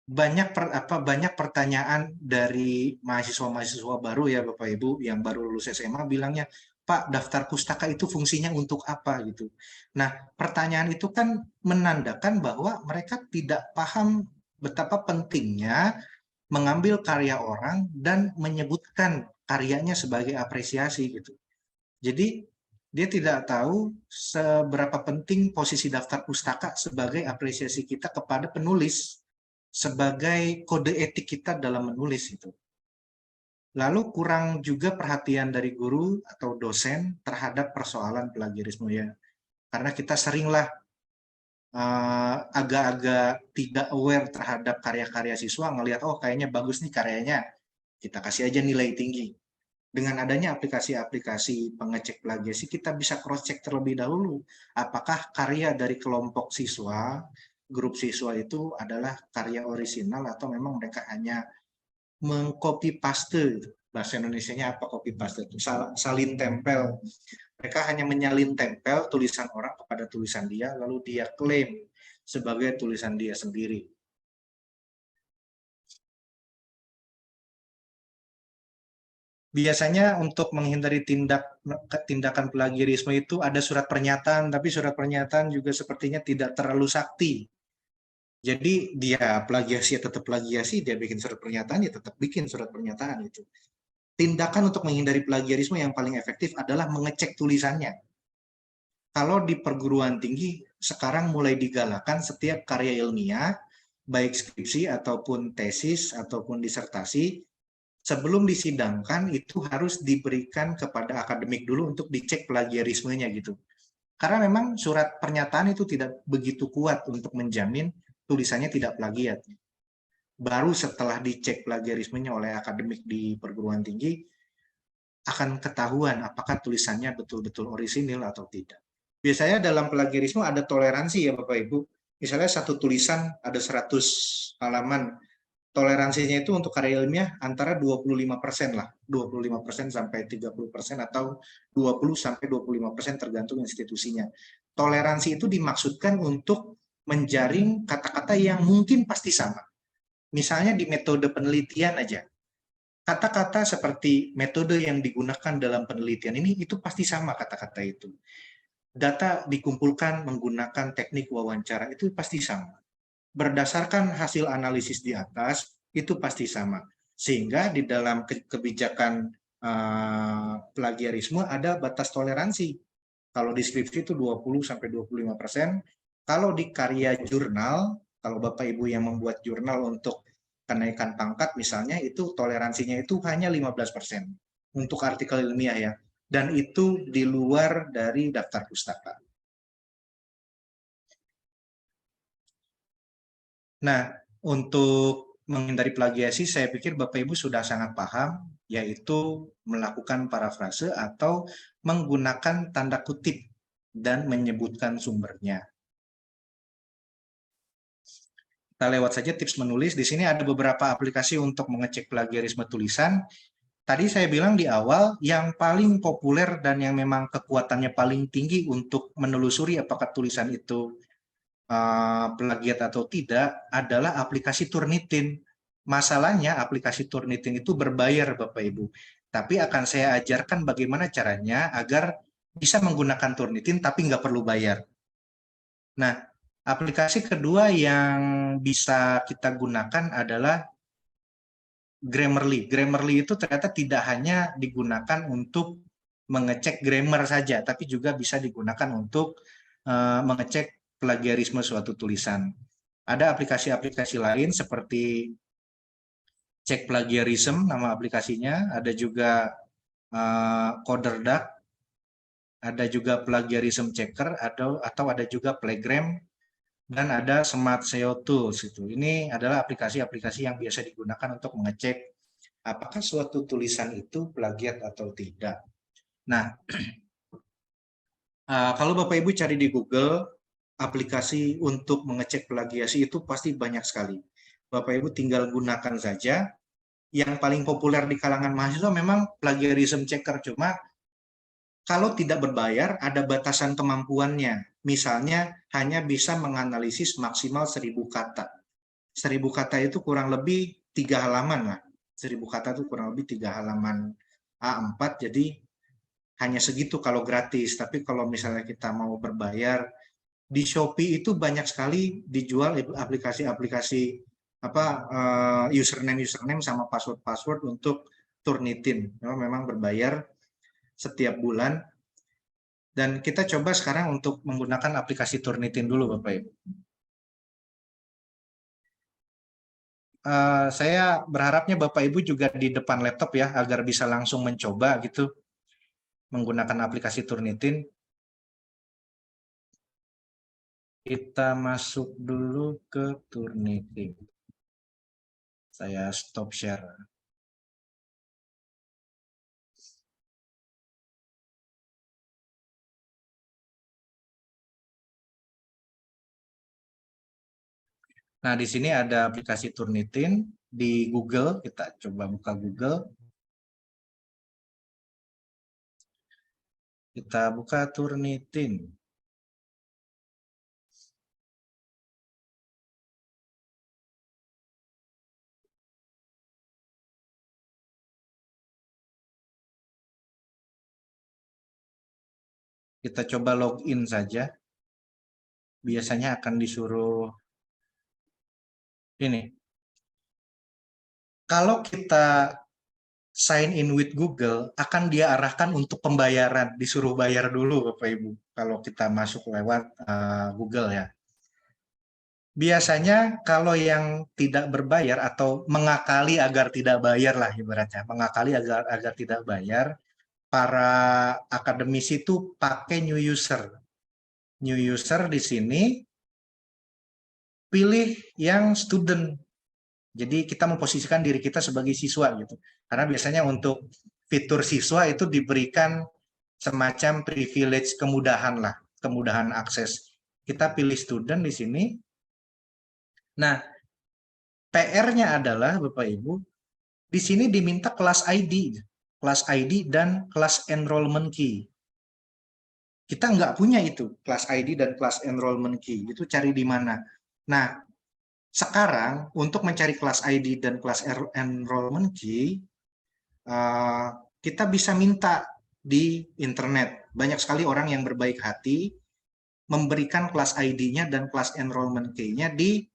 banyak pertanyaan dari mahasiswa-mahasiswa baru ya Bapak Ibu yang baru lulus SMA bilangnya, Pak, daftar pustaka itu fungsinya untuk apa gitu. Nah, pertanyaan itu kan menandakan bahwa mereka tidak paham betapa pentingnya mengambil karya orang dan menyebutkan karyanya sebagai apresiasi gitu. Jadi dia tidak tahu seberapa penting posisi daftar pustaka sebagai apresiasi kita kepada penulis, sebagai kode etik kita dalam menulis itu. Lalu kurang juga perhatian dari guru atau dosen terhadap persoalan plagiarisme ya. Karena kita seringlah agak-agak tidak aware terhadap karya-karya siswa, ngelihat oh kayaknya bagus nih karyanya, kita kasih aja nilai tinggi. Dengan adanya aplikasi-aplikasi pengecek plagiasi, kita bisa cross-check terlebih dahulu apakah karya dari kelompok siswa, grup siswa itu adalah karya orisinal atau memang mereka hanya mengcopy paste. Bahasa Indonesianya apa copy paste itu? Salin tempel. Mereka hanya menyalin tempel tulisan orang kepada tulisan dia, lalu dia klaim sebagai tulisan dia sendiri. Biasanya untuk menghindari tindakan plagiarisme itu ada surat pernyataan, tapi surat pernyataan juga sepertinya tidak terlalu sakti. Jadi dia plagiasi ya tetap plagiasi, dia bikin surat pernyataan ya tetap bikin surat pernyataan itu. Tindakan untuk menghindari plagiarisme yang paling efektif adalah mengecek tulisannya. Kalau di perguruan tinggi sekarang mulai digalakan setiap karya ilmiah, baik skripsi ataupun tesis ataupun disertasi, sebelum disidangkan itu harus diberikan kepada akademik dulu untuk dicek plagiarismenya gitu. Karena memang surat pernyataan itu tidak begitu kuat untuk menjamin tulisannya tidak plagiat. Baru setelah dicek plagiarismenya oleh akademik di perguruan tinggi, akan ketahuan apakah tulisannya betul-betul orisinil atau tidak. Biasanya dalam plagiarisme ada toleransi ya Bapak Ibu. Misalnya satu tulisan ada 100 halaman, toleransinya itu untuk karya ilmiah antara 25% lah, 25% sampai 30% atau 20 sampai 25% tergantung institusinya. Toleransi itu dimaksudkan untuk menjaring kata-kata yang mungkin pasti sama. Misalnya di metode penelitian aja. Kata-kata seperti metode yang digunakan dalam penelitian ini itu pasti sama kata-kata itu. Data dikumpulkan menggunakan teknik wawancara itu pasti sama. Berdasarkan hasil analisis di atas, itu pasti sama. Sehingga di dalam kebijakan plagiarisme ada batas toleransi. Kalau di skripsi itu 20-25%. Kalau di karya jurnal, kalau Bapak Ibu yang membuat jurnal untuk kenaikan pangkat misalnya, itu toleransinya itu hanya 15%. Untuk artikel ilmiah ya. Dan itu di luar dari daftar pustaka. Nah, untuk menghindari plagiasi, saya pikir Bapak Ibu sudah sangat paham, yaitu melakukan parafrase atau menggunakan tanda kutip dan menyebutkan sumbernya. Kita lewat saja tips menulis. Di sini ada beberapa aplikasi untuk mengecek plagiarisme tulisan. Tadi saya bilang di awal, yang paling populer dan yang memang kekuatannya paling tinggi untuk menelusuri apakah tulisan itu plagiat atau tidak adalah aplikasi Turnitin. Masalahnya aplikasi Turnitin itu berbayar Bapak Ibu. Tapi akan saya ajarkan bagaimana caranya agar bisa menggunakan Turnitin tapi nggak perlu bayar. Nah, aplikasi kedua yang bisa kita gunakan adalah Grammarly. Grammarly itu ternyata tidak hanya digunakan untuk mengecek grammar saja, tapi juga bisa digunakan untuk mengecek plagiarisme suatu tulisan. Ada aplikasi-aplikasi lain seperti Check Plagiarism, nama aplikasinya. Ada juga CoderDuck, ada juga Plagiarism Checker, atau ada juga Playgram, dan ada Smart SEO Tools. Ini adalah aplikasi-aplikasi yang biasa digunakan untuk mengecek apakah suatu tulisan itu plagiat atau tidak. Nah, Kalau Bapak Ibu cari di Google, aplikasi untuk mengecek plagiasi itu pasti banyak sekali. Bapak Ibu tinggal gunakan saja. Yang paling populer di kalangan mahasiswa memang plagiarism checker. Cuma kalau tidak berbayar, ada batasan kemampuannya. Misalnya hanya bisa menganalisis maksimal 1000 kata. 1000 kata itu kurang lebih 3 halaman lah. 1000 kata itu kurang lebih 3 halaman A4, jadi hanya segitu kalau gratis. Tapi kalau misalnya kita mau berbayar, di Shopee itu banyak sekali dijual aplikasi-aplikasi username sama password untuk Turnitin. Memang berbayar setiap bulan. Dan kita coba sekarang untuk menggunakan aplikasi Turnitin dulu, Bapak Ibu. Saya berharapnya Bapak Ibu juga di depan laptop ya, agar bisa langsung mencoba gitu menggunakan aplikasi Turnitin. Kita masuk dulu ke Turnitin. Saya stop share. Nah, di sini ada aplikasi Turnitin di Google. Kita coba buka Google. Kita buka Turnitin. Kita coba login saja. Biasanya akan disuruh ini. Kalau kita sign in with Google, akan dia arahkan untuk pembayaran. Disuruh bayar dulu, Bapak Ibu. Kalau kita masuk lewat Google ya. Biasanya kalau yang tidak berbayar atau mengakali agar tidak bayar lah ibaratnya. Mengakali agar tidak bayar, para akademisi itu pakai new user. New user di sini pilih yang student. Jadi kita memposisikan diri kita sebagai siswa gitu. Karena biasanya untuk fitur siswa itu diberikan semacam privilege, kemudahan lah, kemudahan akses. Kita pilih student di sini. Nah, PR-nya adalah Bapak Ibu, di sini diminta kelas ID dan kelas enrollment key. Kita nggak punya itu, kelas ID dan kelas enrollment key. Itu cari di mana? Nah, sekarang untuk mencari kelas ID dan kelas enrollment key, kita bisa minta di internet. Banyak sekali orang yang berbaik hati memberikan kelas ID-nya dan kelas enrollment key-nya di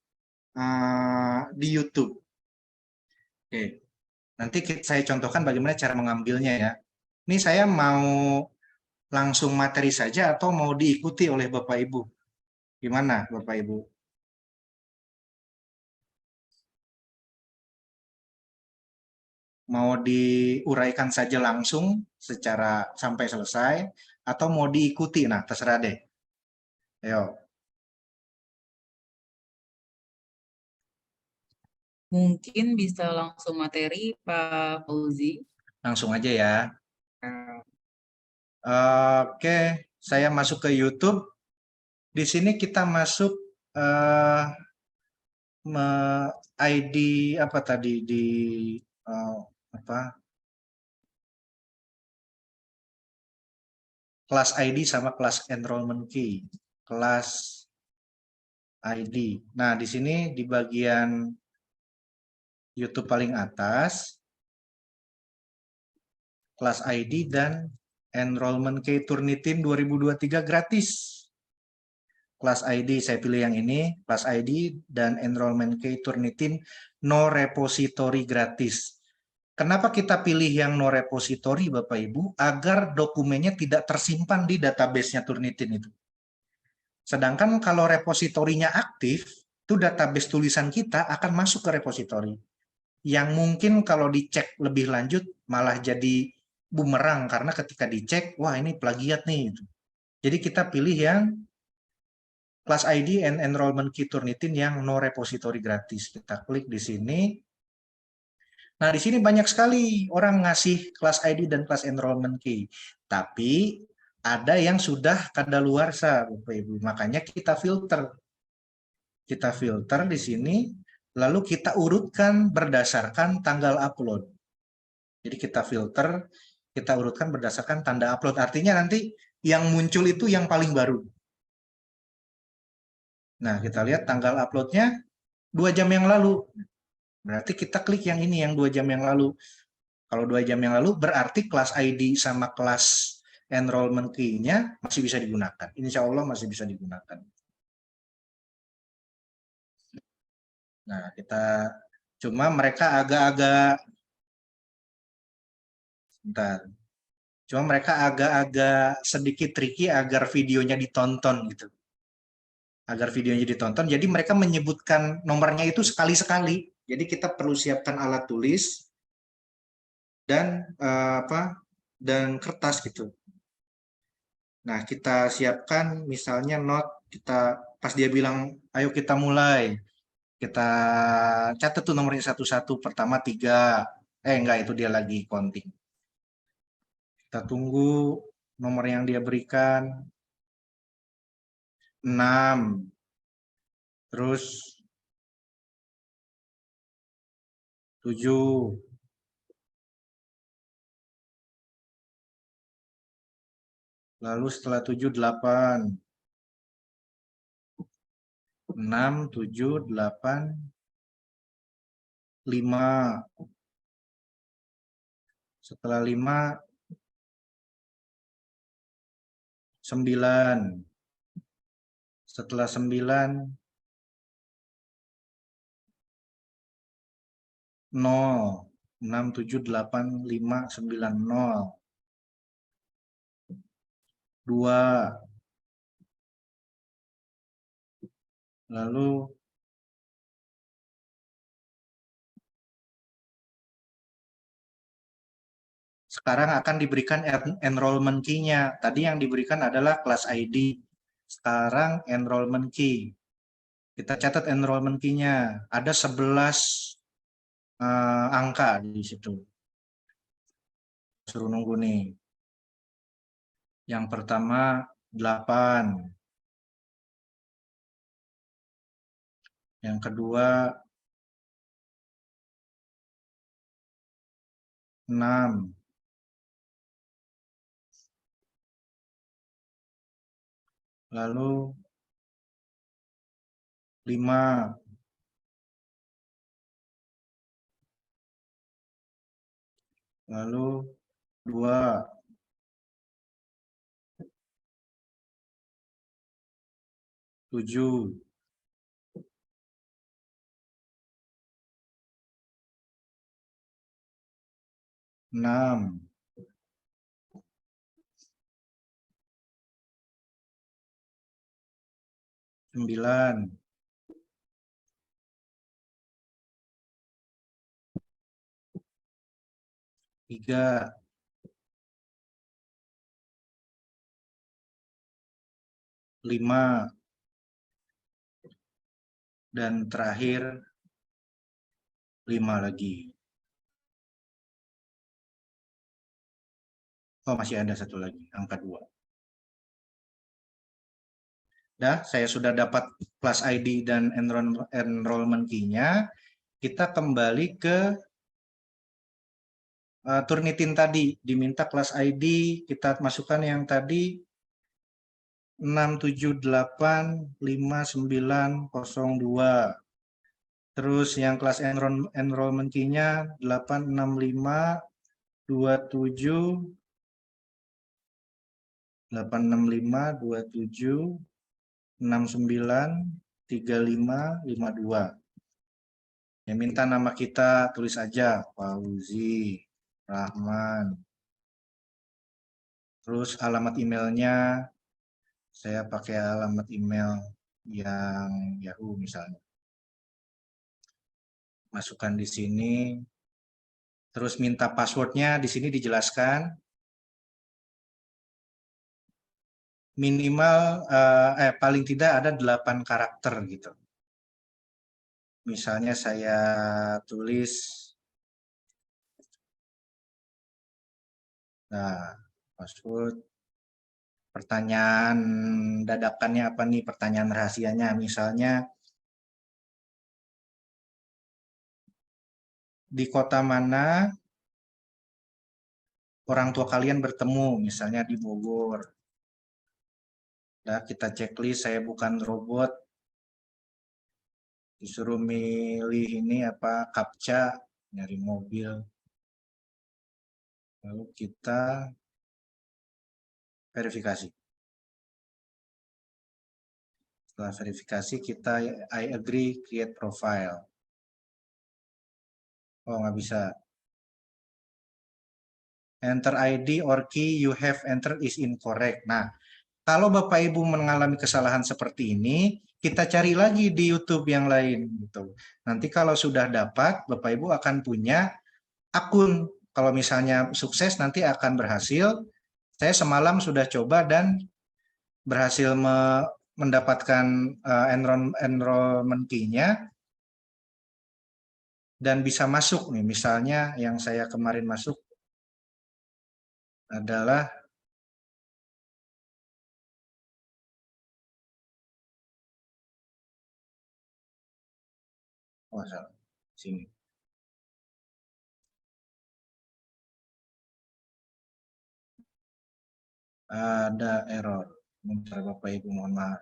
YouTube. Oke, nanti saya contohkan bagaimana cara mengambilnya ya. Ini saya mau langsung materi saja atau mau diikuti oleh Bapak Ibu? Gimana Bapak Ibu? Mau diuraikan saja langsung secara sampai selesai atau mau diikuti? Nah, terserah deh. Ayo. Mungkin bisa langsung materi Pak Fauzi. Langsung aja ya. Oke, saya masuk ke YouTube. Di sini kita masuk ID apa tadi di kelas ID sama kelas enrollment key. Kelas ID. Nah, di sini di bagian YouTube paling atas, kelas ID dan enrollment key Turnitin 2023 gratis. Kelas ID saya pilih yang ini, kelas ID dan enrollment key Turnitin no repository gratis. Kenapa kita pilih yang no repository Bapak Ibu? Agar dokumennya tidak tersimpan di database-nya Turnitin itu. Sedangkan kalau repositorinya aktif, itu database tulisan kita akan masuk ke repositori. Yang mungkin kalau dicek lebih lanjut malah jadi bumerang karena ketika dicek, wah ini plagiat nih. Jadi kita pilih yang kelas ID and enrollment key Turnitin yang no repository gratis. Kita klik di sini. Nah, di sini banyak sekali orang ngasih kelas ID dan kelas enrollment key. Tapi Ada yang sudah kadaluarsa, Bapak Ibu. Makanya kita filter. Kita filter di sini, lalu kita urutkan berdasarkan tanggal upload. Jadi kita filter, kita urutkan berdasarkan tanda upload. Artinya nanti yang muncul itu yang paling baru. Nah, kita lihat tanggal uploadnya 2 jam yang lalu. Berarti kita klik yang ini, yang 2 jam yang lalu. Kalau 2 jam yang lalu, berarti kelas ID sama kelas enrollment key-nya masih bisa digunakan. Insya Allah masih bisa digunakan. Nah, cuma mereka agak-agak, sebentar. Cuma mereka agak-agak sedikit tricky agar videonya ditonton gitu. Agar videonya ditonton. Jadi mereka menyebutkan nomornya itu sekali-sekali. Jadi kita perlu siapkan alat tulis dan kertas gitu. Nah, kita siapkan misalnya note, kita pas dia bilang ayo kita mulai. Kita catat tuh nomornya satu-satu. Pertama 3. Enggak, itu dia lagi counting. Kita tunggu nomor yang dia berikan. 6. Terus 7. Lalu setelah 7, 8. 6, 7, 8, 5. Setelah 5, 9. Setelah 9, 0. 6, 7, 8, 5, 9, 0. 2. Lalu sekarang akan diberikan enrollment key-nya. Tadi yang diberikan adalah kelas ID. Sekarang enrollment key. Kita catat enrollment key-nya. Ada 11 angka di situ. Suruh nunggu nih. Yang pertama 8. Yang kedua 6. Lalu 5. Lalu 2. 7. 6. 9. 3. 5. Dan terakhir 5 lagi. Oh, masih ada satu lagi, angka 2. Nah, saya sudah dapat kelas ID dan enrollment key-nya. Kita kembali ke Turnitin tadi. Diminta kelas ID, kita masukkan yang tadi 6785902. Terus yang kelas enrollment key-nya 86527 693552. Yang minta nama kita tulis aja Fauzi Rahman. Terus alamat emailnya saya pakai alamat email yang Yahoo misalnya. Masukkan di sini. Terus minta passwordnya di sini dijelaskan. Minimal paling tidak ada 8 karakter gitu. Misalnya saya tulis, nah password pertanyaan dadakannya apa nih, pertanyaan rahasianya. Misalnya, di kota mana orang tua kalian bertemu, misalnya di Bogor. Nah, kita checklist, saya bukan robot, disuruh milih ini apa, captcha, nyari mobil. Lalu kita verifikasi. Setelah verifikasi, kita I agree, create profile. Oh, nggak bisa. Enter ID or key you have entered is incorrect. Nah, kalau Bapak Ibu mengalami kesalahan seperti ini, kita cari lagi di YouTube yang lain gitu. Nanti kalau sudah dapat, Bapak Ibu akan punya akun. Kalau misalnya sukses nanti akan berhasil. Saya semalam sudah coba dan berhasil mendapatkan enrollment key-nya dan bisa masuk nih. Misalnya yang saya kemarin masuk adalah salah, sini. Ada error. Bentar Bapak Ibu, mohon maaf.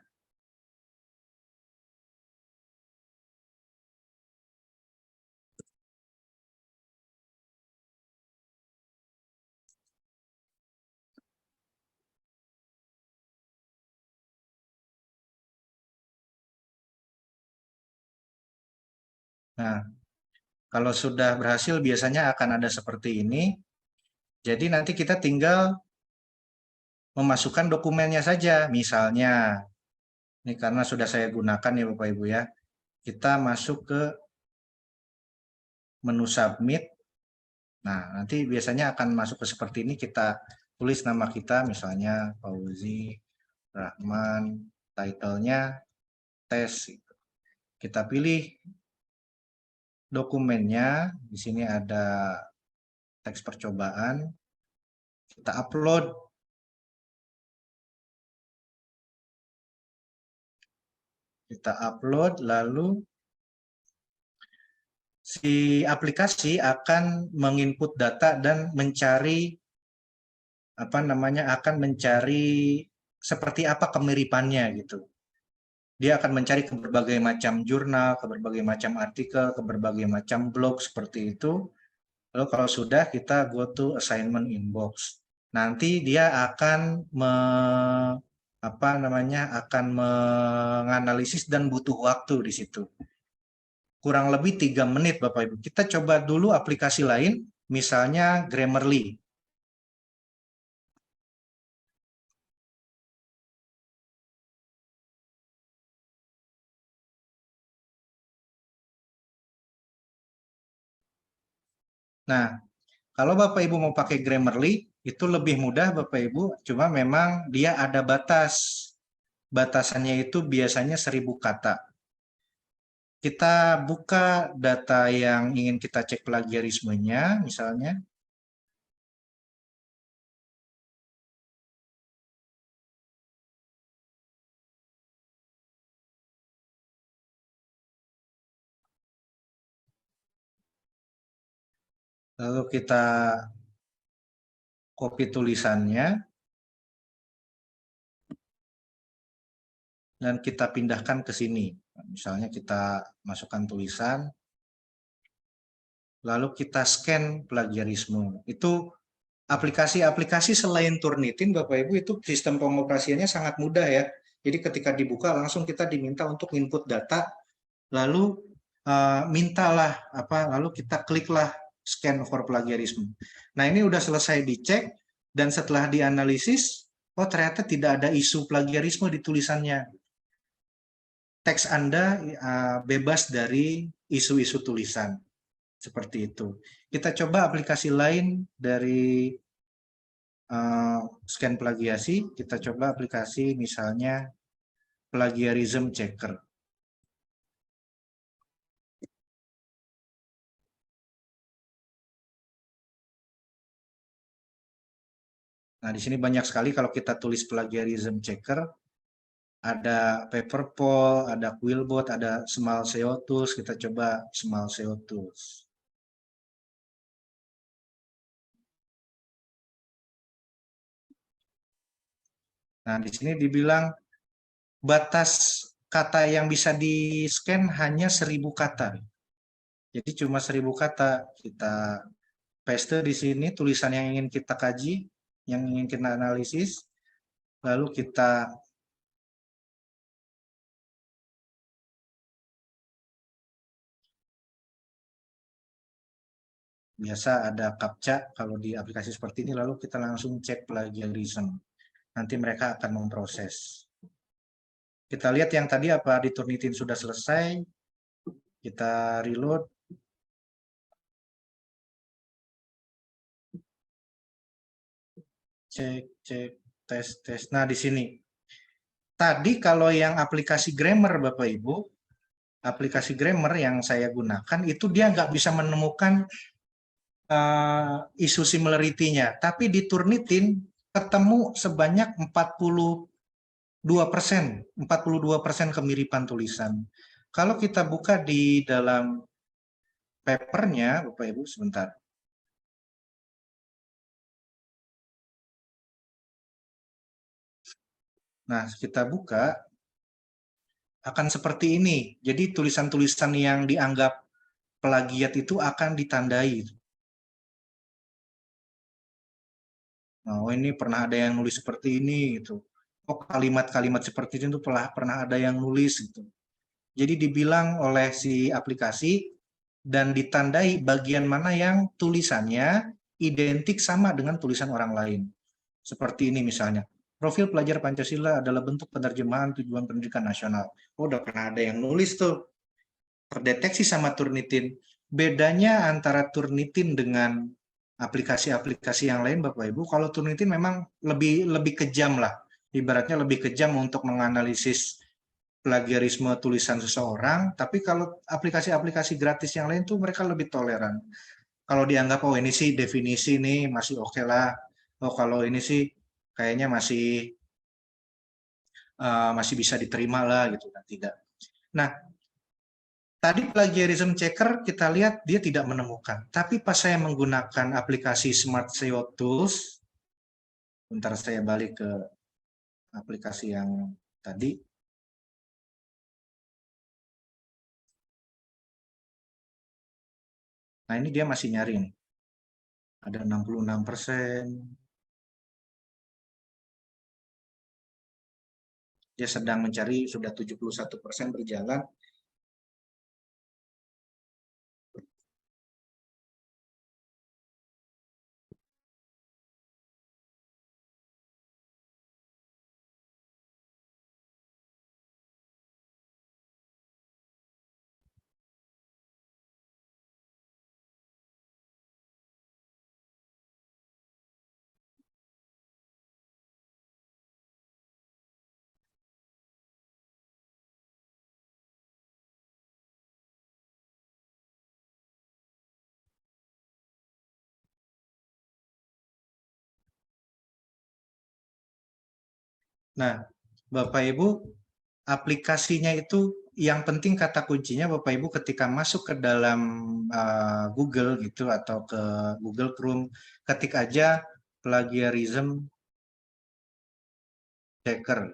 Nah, kalau sudah berhasil biasanya akan ada seperti ini. Jadi nanti kita tinggal memasukkan dokumennya saja. Misalnya, ini karena sudah saya gunakan ya Bapak Ibu ya. Kita masuk ke menu submit. Nah, nanti biasanya akan masuk ke seperti ini. Kita tulis nama kita, misalnya Fauzi Rahman, title-nya tes. Kita pilih dokumennya. Di sini ada teks percobaan. Kita upload. Kita upload, lalu si aplikasi akan menginput data dan mencari akan mencari seperti apa kemiripannya gitu. Dia akan mencari ke berbagai macam jurnal, ke berbagai macam artikel, ke berbagai macam blog seperti itu. Lalu kalau sudah kita go to assignment inbox. Nanti dia akan akan menganalisis dan butuh waktu di situ. Kurang lebih 3 menit Bapak Ibu. Kita coba dulu aplikasi lain, misalnya Grammarly. Nah, kalau Bapak Ibu mau pakai Grammarly, itu lebih mudah Bapak Ibu, cuma memang dia ada batas. Batasannya itu biasanya 1000 kata. Kita buka data yang ingin kita cek plagiarismenya, misalnya. Lalu kita copy tulisannya. Dan kita pindahkan ke sini. Misalnya kita masukkan tulisan, lalu kita scan plagiarisme. Itu aplikasi-aplikasi selain Turnitin, Bapak Ibu, itu sistem pengoperasiannya sangat mudah ya. Jadi ketika dibuka langsung kita diminta untuk input data, lalu lalu kita kliklah scan for plagiarism. Nah ini udah selesai dicek dan setelah dianalisis, oh ternyata tidak ada isu plagiarisme di tulisannya. Teks Anda bebas dari isu-isu tulisan. Seperti itu. Kita coba aplikasi lain dari scan plagiasi. Kita coba aplikasi misalnya plagiarism checker. Nah, di sini banyak sekali kalau kita tulis plagiarism checker, ada Paperpole, ada Quillbot, ada Small SEO Tools. Kita coba Small SEO Tools. Nah, di sini dibilang batas kata yang bisa di-scan hanya 1000 kata. Jadi cuma 1000 kata. Kita paste di sini tulisan yang ingin kita kaji, yang ingin kita analisis, lalu kita biasa ada captcha kalau di aplikasi seperti ini, lalu kita langsung cek plagiarism. Nanti mereka akan memproses. Kita lihat yang tadi apa di Turnitin sudah selesai. Kita reload. Cek, tes. Nah, di sini. Tadi kalau yang aplikasi grammar Bapak Ibu, aplikasi grammar yang saya gunakan itu dia nggak bisa menemukan isu similarity-nya. Tapi di Turnitin ketemu sebanyak 42% kemiripan tulisan. Kalau kita buka di dalam papernya, Bapak Ibu, sebentar. Nah, kita buka, akan seperti ini. Jadi tulisan-tulisan yang dianggap plagiat itu akan ditandai. Oh, ini pernah ada yang nulis seperti ini, gitu. Oh, kalimat-kalimat seperti itu pernah ada yang nulis, gitu. Jadi dibilang oleh si aplikasi dan ditandai bagian mana yang tulisannya identik sama dengan tulisan orang lain. Seperti ini misalnya. Profil pelajar Pancasila adalah bentuk penerjemahan tujuan pendidikan nasional. Oh, udah pernah ada yang nulis tuh. Terdeteksi sama Turnitin. Bedanya antara Turnitin dengan aplikasi-aplikasi yang lain, Bapak Ibu, kalau Turnitin memang lebih kejam lah. Ibaratnya lebih kejam untuk menganalisis plagiarisme tulisan seseorang, tapi kalau aplikasi-aplikasi gratis yang lain tuh mereka lebih toleran. Kalau dianggap, oh ini sih definisi nih masih oke lah. Oh kalau ini sih kayaknya masih bisa diterima lah gitu kan, tidak. Nah, tadi plagiarism checker kita lihat dia tidak menemukan. Tapi pas saya menggunakan aplikasi Smart SEO Tools, bentar saya balik ke aplikasi yang tadi. Nah, ini dia masih nyari nih. Ada 66%. Dia sedang mencari, sudah 71% berjalan. Nah, Bapak Ibu, aplikasinya itu yang penting kata kuncinya Bapak Ibu ketika masuk ke dalam Google gitu atau ke Google Chrome, ketik aja plagiarism checker.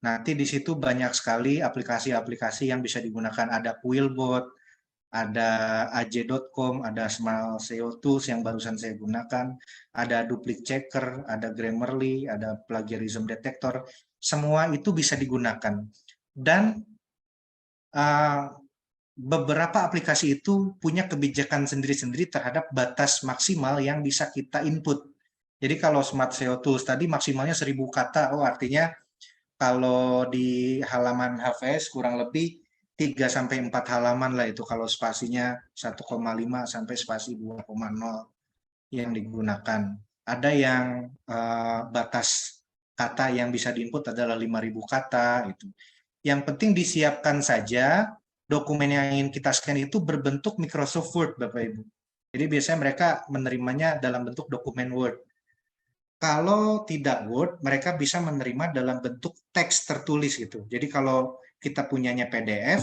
Nanti di situ banyak sekali aplikasi-aplikasi yang bisa digunakan. Ada Quillbot, ada aj.com, ada Small SEO Tools yang barusan saya gunakan, ada Duplicate Checker, ada Grammarly, ada Plagiarism Detector. Semua itu bisa digunakan. Dan beberapa aplikasi itu punya kebijakan sendiri-sendiri terhadap batas maksimal yang bisa kita input. Jadi kalau Smart SEO Tools tadi maksimalnya 1000 kata, oh artinya kalau di halaman HVS kurang lebih 3-4 halaman lah itu kalau spasinya 1,5 sampai spasi 2,0 yang digunakan. Ada yang batas kata yang bisa diinput adalah 5.000 kata. Itu. Yang penting disiapkan saja dokumen yang ingin kita scan itu berbentuk Microsoft Word, Bapak Ibu. Jadi biasanya mereka menerimanya dalam bentuk dokumen Word. Kalau tidak Word, mereka bisa menerima dalam bentuk teks tertulis gitu. Jadi kalau kita punyanya PDF,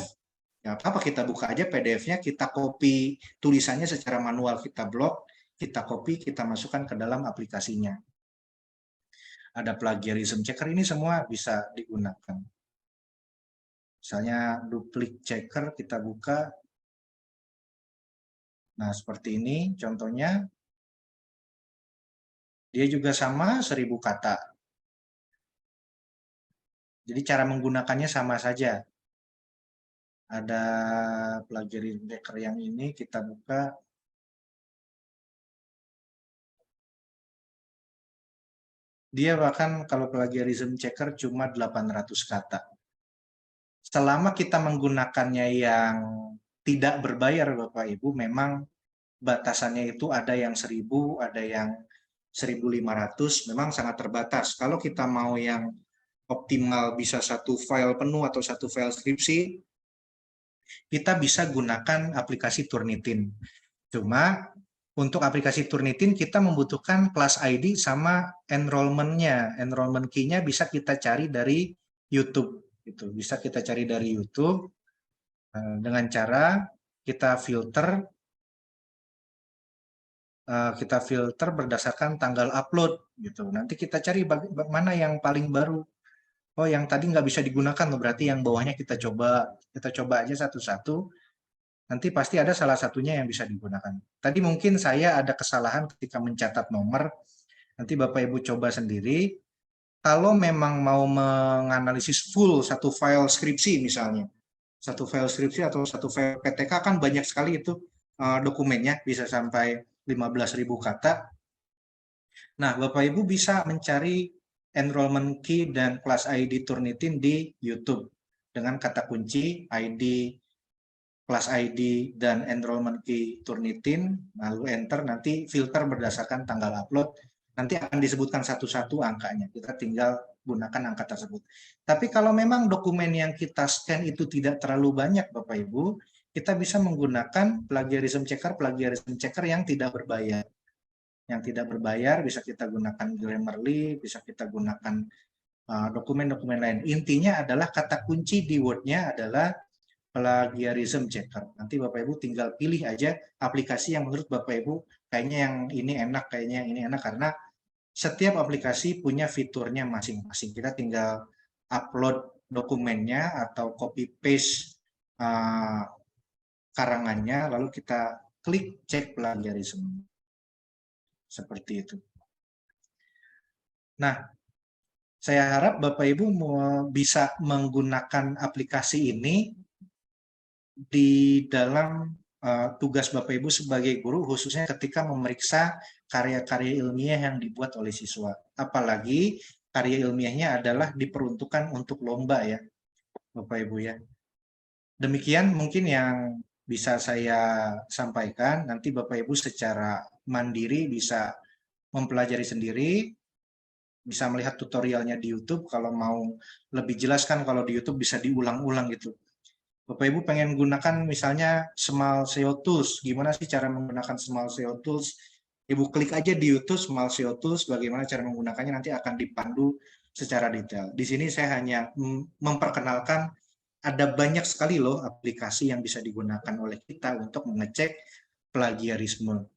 ya apa kita buka aja PDF-nya, kita copy tulisannya secara manual, kita blok, kita copy, kita masukkan ke dalam aplikasinya. Ada plagiarism checker, ini semua bisa digunakan. Misalnya duplicate checker, kita buka. Nah, seperti ini contohnya. Dia juga sama 1000 kata. Jadi cara menggunakannya sama saja. Ada plagiarism checker yang ini, kita buka. Dia bahkan kalau plagiarism checker cuma 800 kata. Selama kita menggunakannya yang tidak berbayar Bapak Ibu, memang batasannya itu ada yang 1000, ada yang 1500, memang sangat terbatas. Kalau kita mau yang optimal bisa satu file penuh atau satu file skripsi, kita bisa gunakan aplikasi Turnitin. Cuma untuk aplikasi Turnitin kita membutuhkan class ID sama enrollment-nya. Enrollment key-nya bisa kita cari dari YouTube. Gitu. Bisa kita cari dari YouTube dengan cara kita filter berdasarkan tanggal upload. Gitu. Nanti kita cari mana yang paling baru. Oh, yang tadi nggak bisa digunakan, berarti yang bawahnya kita coba aja satu-satu. Nanti pasti ada salah satunya yang bisa digunakan. Tadi mungkin saya ada kesalahan ketika mencatat nomor. Nanti Bapak Ibu coba sendiri. Kalau memang mau menganalisis full satu file skripsi misalnya, satu file skripsi atau satu file PTK kan banyak sekali itu dokumennya, bisa sampai 15.000 kata. Nah, Bapak Ibu bisa mencari enrollment key dan class ID Turnitin di YouTube dengan kata kunci ID, class ID, dan enrollment key Turnitin, lalu enter, nanti filter berdasarkan tanggal upload, nanti akan disebutkan satu-satu angkanya, kita tinggal gunakan angka tersebut. Tapi kalau memang dokumen yang kita scan itu tidak terlalu banyak Bapak Ibu, kita bisa menggunakan plagiarism checker yang tidak berbayar. Yang tidak berbayar bisa kita gunakan Grammarly, bisa kita gunakan dokumen-dokumen lain. Intinya adalah kata kunci di Word-nya adalah plagiarism checker. Nanti Bapak Ibu tinggal pilih aja aplikasi yang menurut Bapak Ibu kayaknya yang ini enak, kayaknya yang ini enak, karena setiap aplikasi punya fiturnya masing-masing. Kita tinggal upload dokumennya atau copy paste karangannya, lalu kita klik cek plagiarism. Seperti itu. Nah, saya harap Bapak Ibu bisa menggunakan aplikasi ini di dalam tugas Bapak Ibu sebagai guru, khususnya ketika memeriksa karya-karya ilmiah yang dibuat oleh siswa. Apalagi karya ilmiahnya adalah diperuntukkan untuk lomba ya, Bapak Ibu ya. Demikian mungkin yang bisa saya sampaikan. Nanti Bapak Ibu secara mandiri bisa mempelajari sendiri, bisa melihat tutorialnya di YouTube. Kalau mau lebih jelas kan kalau di YouTube bisa diulang-ulang gitu. Bapak Ibu pengen gunakan misalnya Small SEO Tools, gimana sih cara menggunakan Small SEO Tools? Ibu klik aja di YouTube Small SEO Tools, bagaimana cara menggunakannya, nanti akan dipandu secara detail. Di sini saya hanya memperkenalkan ada banyak sekali loh aplikasi yang bisa digunakan oleh kita untuk mengecek plagiarisme.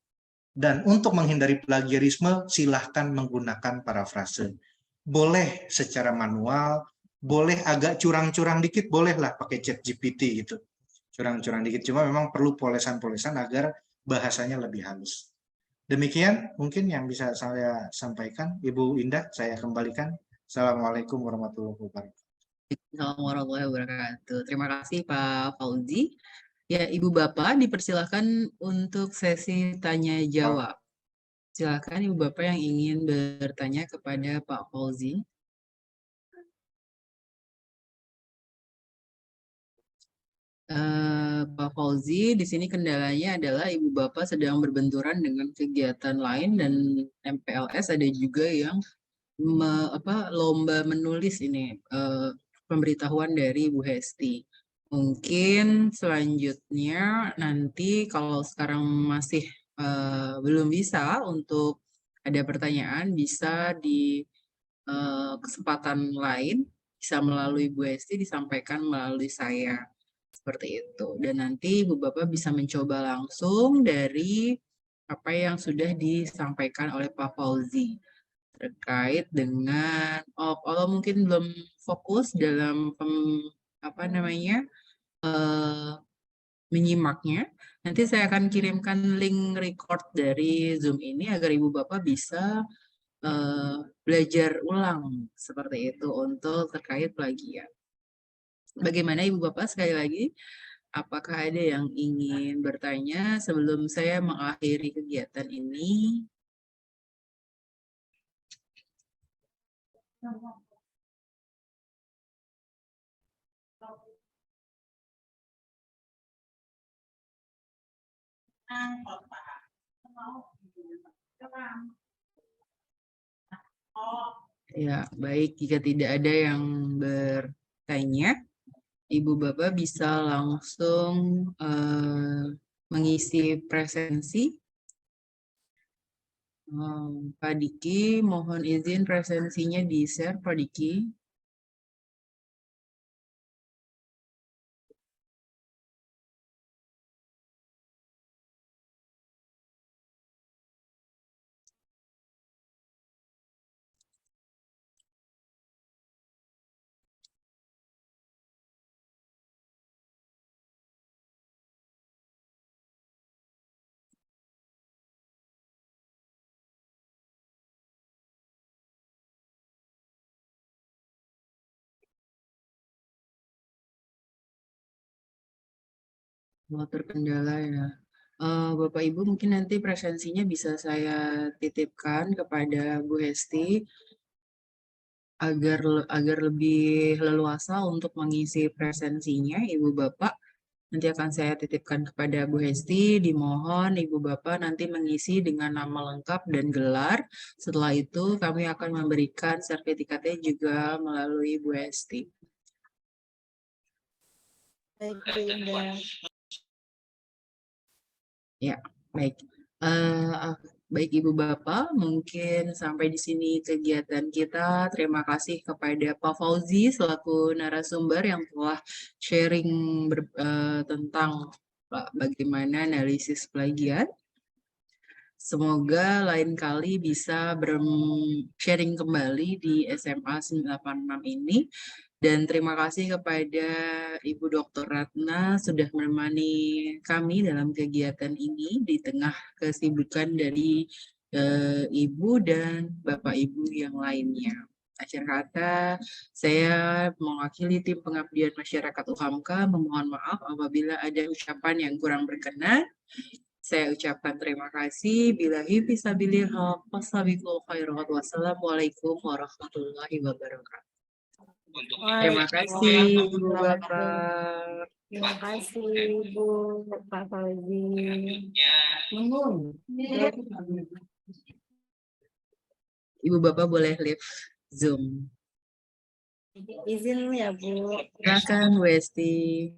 Dan untuk menghindari plagiarisme, silahkan menggunakan parafrase. Boleh secara manual, boleh agak curang-curang dikit, bolehlah pakai ChatGPT gitu. Curang-curang dikit, cuma memang perlu polesan-polesan agar bahasanya lebih halus. Demikian mungkin yang bisa saya sampaikan. Ibu Indah, saya kembalikan. Assalamualaikum warahmatullahi wabarakatuh. Assalamualaikum warahmatullahi wabarakatuh. Terima kasih Pak Fauzi. Ya, Ibu Bapak dipersilakan untuk sesi tanya jawab. Silakan Ibu Bapak yang ingin bertanya kepada Pak Fauzi. Pak Fauzi, di sini kendalanya adalah Ibu Bapak sedang berbenturan dengan kegiatan lain dan MPLS ada juga yang lomba menulis ini, pemberitahuan dari Bu Hesti. Mungkin selanjutnya nanti kalau sekarang masih belum bisa untuk ada pertanyaan bisa di kesempatan lain, bisa melalui Bu Esti disampaikan melalui saya. Seperti itu. Dan nanti Ibu Bapak bisa mencoba langsung dari apa yang sudah disampaikan oleh Pak Fauzi terkait dengan kalau mungkin belum fokus dalam menyimaknya, nanti saya akan kirimkan link record dari Zoom ini agar Ibu Bapak bisa belajar ulang seperti itu untuk terkait plagiat. Bagaimana Ibu Bapak sekali lagi? Apakah ada yang ingin bertanya sebelum saya mengakhiri kegiatan ini? Ya, baik. Jika tidak ada yang bertanya, Ibu Bapak bisa langsung mengisi presensi. Pak Diki, mohon izin presensinya di-share, Pak Diki. Kalau terkendala ya. Bapak Ibu mungkin nanti presensinya bisa saya titipkan kepada Bu Hesti agar lebih leluasa untuk mengisi presensinya. Ibu Bapak nanti akan saya titipkan kepada Bu Hesti. Dimohon Ibu Bapak nanti mengisi dengan nama lengkap dan gelar. Setelah itu kami akan memberikan sertifikatnya juga melalui Bu Hesti. Baik, Bu Indah. Ya, baik. Baik Ibu Bapak, mungkin sampai di sini kegiatan kita. Terima kasih kepada Pak Fauzi selaku narasumber yang telah sharing tentang bagaimana analisis plagiat. Semoga lain kali bisa sharing kembali di SMA 986 ini. Dan terima kasih kepada Ibu Dr. Ratna sudah menemani kami dalam kegiatan ini di tengah kesibukan dari Ibu dan Bapak Ibu yang lainnya. Akhir kata, saya mewakili tim pengabdian masyarakat UHAMKA memohon maaf apabila ada ucapan yang kurang berkenan. Saya ucapkan terima kasih. Billahi fisabilil haq. Wassalamualaikum warahmatullahi wabarakatuh. Terima kasih, Ibu Bapak. Terima kasih, Bu Pak Fauzi. Ibu Bapak boleh live Zoom. Izin ya, Bu. Silakan, Bu Esti.